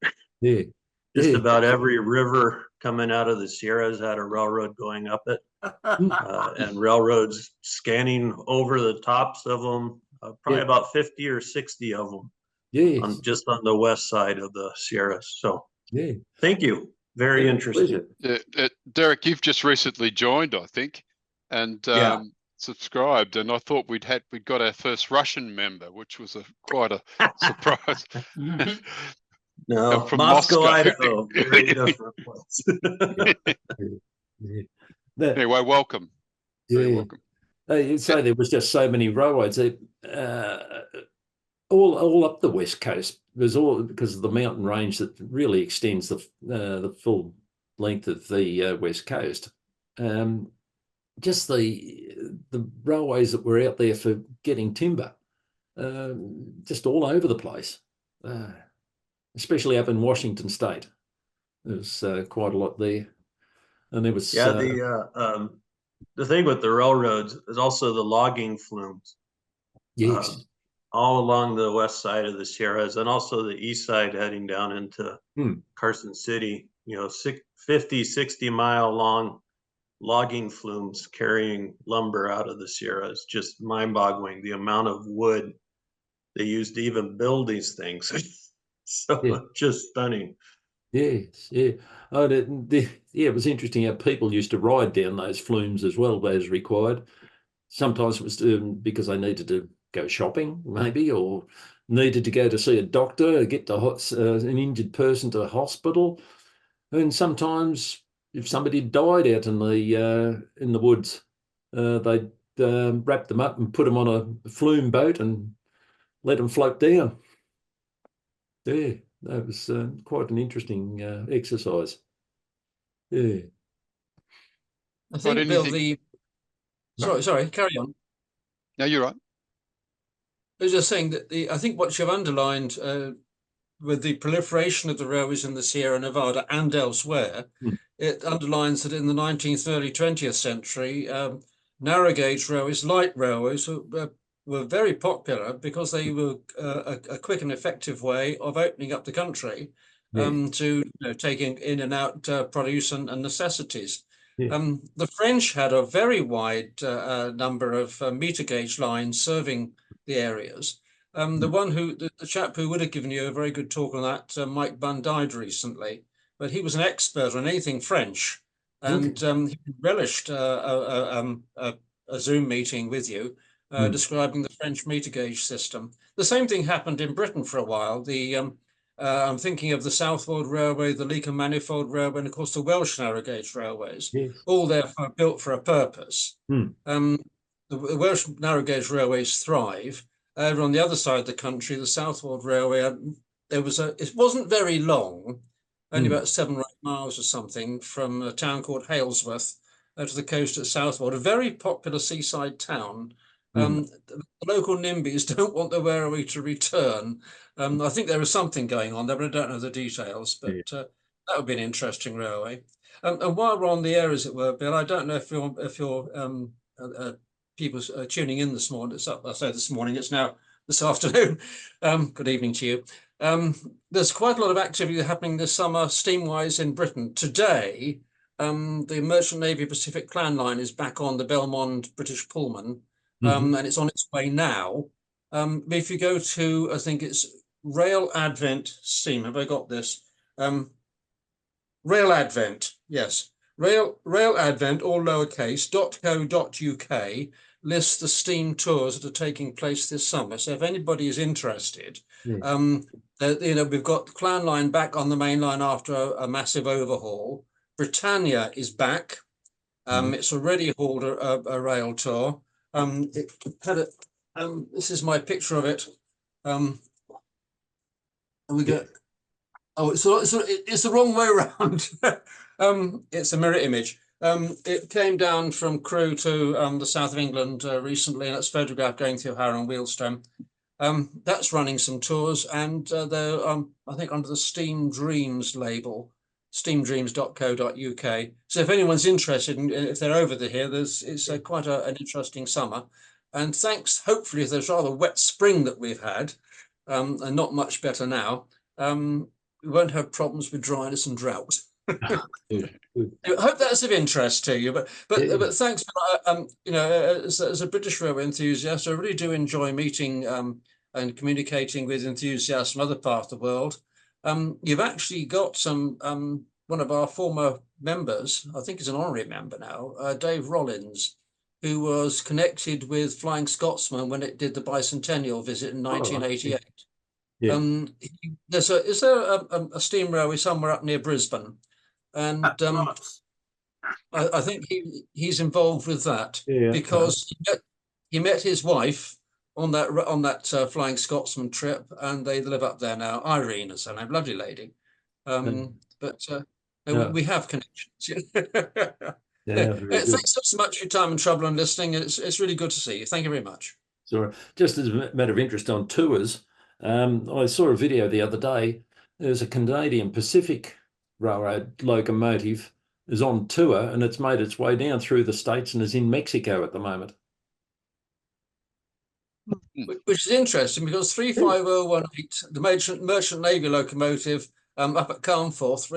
S2: Yeah.
S8: Just
S2: Yeah.
S8: about every river coming out of the Sierras had a railroad going up it, and railroads scanning over the tops of them. Probably
S2: Yeah.
S8: about 50 or 60 of them.
S2: Yes.
S8: Just on the west side of the Sierras. So
S2: Yeah.
S8: thank you. Very
S2: Yeah,
S8: interesting.
S2: pleasure.
S1: Derek, you've just recently joined, I think, and
S8: Yeah.
S1: subscribed, and I thought we'd got our first Russian member, which was quite a surprise.
S8: No,
S1: from
S8: Moscow,
S1: Moscow.
S8: Idaho. Very different place.
S2: Yeah. That-
S1: Anyway, welcome. Very
S2: yeah.
S1: welcome.
S2: You'd say there was just so many railroads all up the west coast. There's all because of the mountain range that really extends the full length of the west coast. Just the railways that were out there for getting timber, just all over the place, especially up in Washington State. There's quite a lot there, and there was
S8: The thing with the railroads is also the logging flumes.
S2: yes.
S8: All along the west side of the Sierras, and also the east side heading down into Carson City, 50, 60-mile long logging flumes carrying lumber out of the Sierras. Just mind-boggling the amount of wood they used to even build these things. So
S2: Yeah.
S8: just stunning.
S2: Yes, yeah. Oh, yeah, it was interesting how people used to ride down those flumes as well as required. Sometimes it was because they needed to go shopping, maybe, or needed to go to see a doctor, get an injured person to a hospital, and sometimes if somebody died out in the woods, they'd wrap them up and put them on a flume boat and let them float down. Yeah, that was quite an interesting exercise. Yeah.
S4: I think, Bill, sorry, carry on.
S1: No, you're right.
S4: I was just saying that I think what you've underlined with the proliferation of the railways in the Sierra Nevada and elsewhere, it underlines that in the 19th, early 20th century, narrow gauge railways, light railways, were very popular because they were a quick and effective way of opening up the country to taking in and out produce and necessities.
S2: Yeah.
S4: The French had a very wide number of meter gauge lines serving the areas. The chap who would have given you a very good talk on that, Mike Bunn, died recently, but he was an expert on anything French, and he relished a Zoom meeting with you, describing the French meter gauge system. The same thing happened in Britain for a while. I'm thinking of the Southwold Railway, the Leaker Manifold Railway, and of course the Welsh narrow gauge railways, all therefore built for a purpose. The Welsh narrow gauge railways thrive. Over on the other side of the country, the Southwold Railway, it wasn't very long, only about 7 or 8 miles or something from a town called Halesworth to the coast at Southwold, a very popular seaside town. The local NIMBYs don't want the Werrowee to return. I think there is something going on there, but I don't know the details. But that would be an interesting railway. And while we're on the air, as it were, Bill, I don't know if your people tuning in this morning. I say this morning. It's now this afternoon. Good evening to you. There's quite a lot of activity happening this summer, steam-wise, in Britain. Today, the Merchant Navy Pacific Clan Line is back on the Belmond British Pullman, and it's on its way now. If you go to, I think it's Rail Advent Steam. Have I got this? Rail Advent, yes. Rail Advent, all lowercase, .co.uk lists the steam tours that are taking place this summer. So if anybody is interested, you know, we've got the Clan Line back on the main line after a massive overhaul. Britannia is back. It's already hauled a rail tour. It had this is my picture of it. And we get, oh, it's the wrong way around. It's a mirror image. It came down from Crewe to the south of England recently, and it's photographed going through Harrow and Wealdstone. That's running some tours, and they're, I think, under the Steam Dreams label, steamdreams.co.uk. So if anyone's interested, if they're over here, it's quite an interesting summer. And thanks, hopefully, to this rather wet spring that we've had, and not much better now, we won't have problems with dryness and drought. I hope that's of interest to you, but thanks. You know, as a British railway enthusiast, I really do enjoy meeting and communicating with enthusiasts from other parts of the world. You've actually got some one of our former members, I think he's an honorary member now, Dave Rollins, who was connected with Flying Scotsman when it did the bicentennial visit in 1988. Is there a steam railway somewhere up near Brisbane? And I think he's involved with that because he met his wife on that Flying Scotsman trip, and they live up there now. Irene is her name, lovely lady. We have connections. Thanks so much for your time and trouble and listening. It's really good to see you. Thank you very much.
S2: So, just as a matter of interest on tours, I saw a video the other day. There's a Canadian Pacific Railroad locomotive is on tour, and it's made its way down through the States and is in Mexico at the moment.
S4: Which is interesting because 35018, the Merchant Navy locomotive up at Carnforth,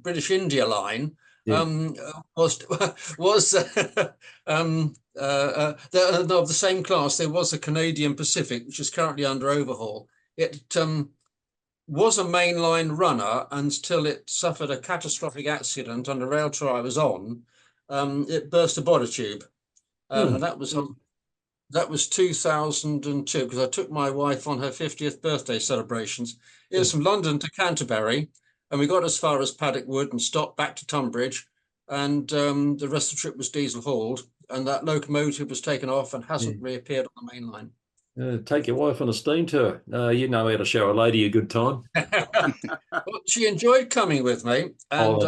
S4: British India Line, was of the same class. There was a Canadian Pacific, which is currently under overhaul. It was a mainline runner until it suffered a catastrophic accident on the rail tour I was on. It burst a body tube. That was 2002, because I took my wife on her 50th birthday celebrations. It was from London to Canterbury, and we got as far as Paddock Wood and stopped back to Tunbridge, and the rest of the trip was diesel hauled, and that locomotive was taken off and hasn't reappeared on the main line.
S2: Take your wife on a steam tour. You know how to show a lady a good time.
S4: Well, she enjoyed coming with me, and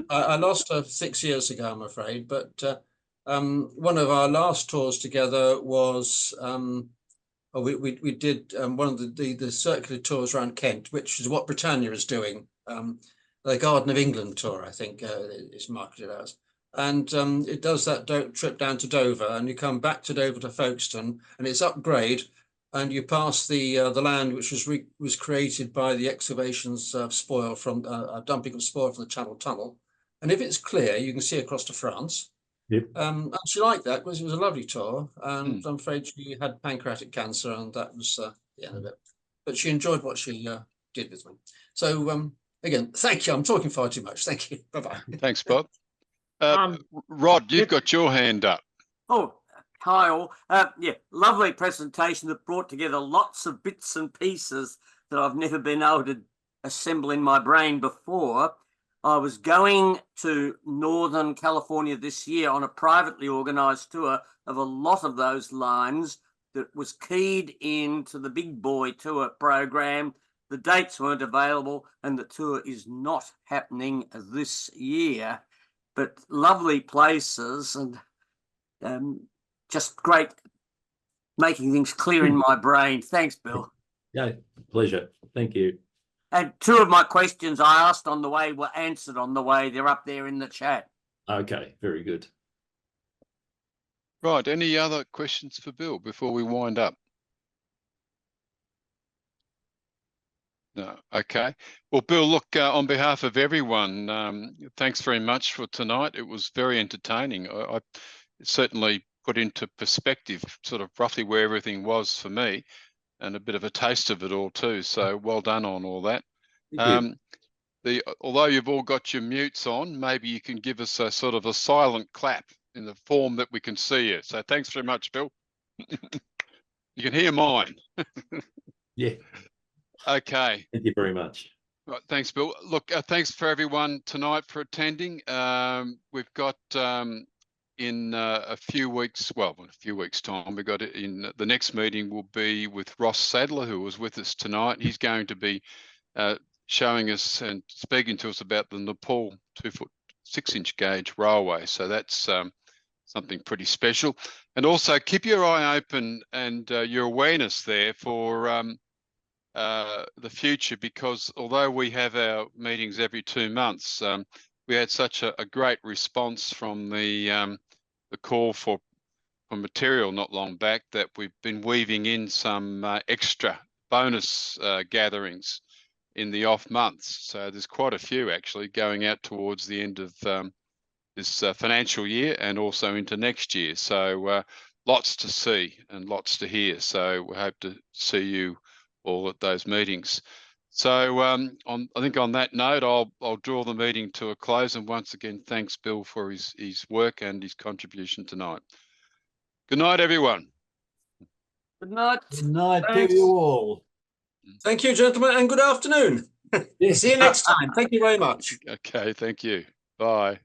S4: I lost her 6 years ago, I'm afraid. But one of our last tours together was we did one of the circular tours around Kent, which is what Britannia is doing. The Garden of England tour, I think, is marketed as. And it does that trip down to Dover, and you come back to Dover to Folkestone, and it's upgrade, and you pass the land which was created by the excavations of spoil from dumping of spoil from the Channel Tunnel. And if it's clear, you can see across to France. And she liked that because it was a lovely tour, and I'm afraid she had pancreatic cancer, and that was the end of it. But she enjoyed what she did with me. So again, thank you. I'm talking far too much. Thank you. Bye-bye.
S1: Thanks, Bob. Rod, you've got your hand up.
S9: Oh, hi all. Yeah, lovely presentation that brought together lots of bits and pieces that I've never been able to assemble in my brain before. I was going to Northern California this year on a privately organised tour of a lot of those lines that was keyed into the Big Boy tour program the dates weren't available and the tour is not happening this year. But lovely places and just great making things clear in my brain. Thanks, Bill.
S2: Yeah, pleasure. Thank you.
S9: And two of my questions I asked on the way were answered on the way. They're up there in the chat.
S2: Okay, very good.
S1: Right, any other questions for Bill before we wind up? No, okay. Well, Bill, look, on behalf of everyone, thanks very much for tonight. It was very entertaining. I certainly put into perspective sort of roughly where everything was for me and a bit of a taste of it all too. So well done on all that. Although you've all got your mutes on, maybe you can give us a sort of a silent clap in the form that we can see you. So thanks very much, Bill. You can hear mine.
S2: Yeah.
S1: Okay.
S2: Thank you very much.
S1: Right, thanks, Bill. Look, thanks for everyone tonight for attending. We've got in a few weeks, well, in a few weeks' time, we've got it in the next meeting will be with Ross Sadler, who was with us tonight. He's going to be showing us and speaking to us about the Nepal 2-foot 6-inch gauge railway. So that's something pretty special. And also keep your eye open and your awareness there for the future, because although we have our meetings every 2 months, we had such a great response from the call for material not long back that we've been weaving in some extra bonus gatherings in the off months. So there's quite a few actually going out towards the end of this financial year and also into next year. So lots to see and lots to hear. So we hope to see you all at those meetings. So I think on that note, I'll draw the meeting to a close. And once again, thanks, Bill, for his work and his contribution tonight. Good night, everyone.
S9: Good night.
S6: Good night to
S4: Thanks.
S6: you all.
S4: Thank you, gentlemen, and good afternoon. See you next time. Thank you very much.
S1: Okay, thank you. Bye.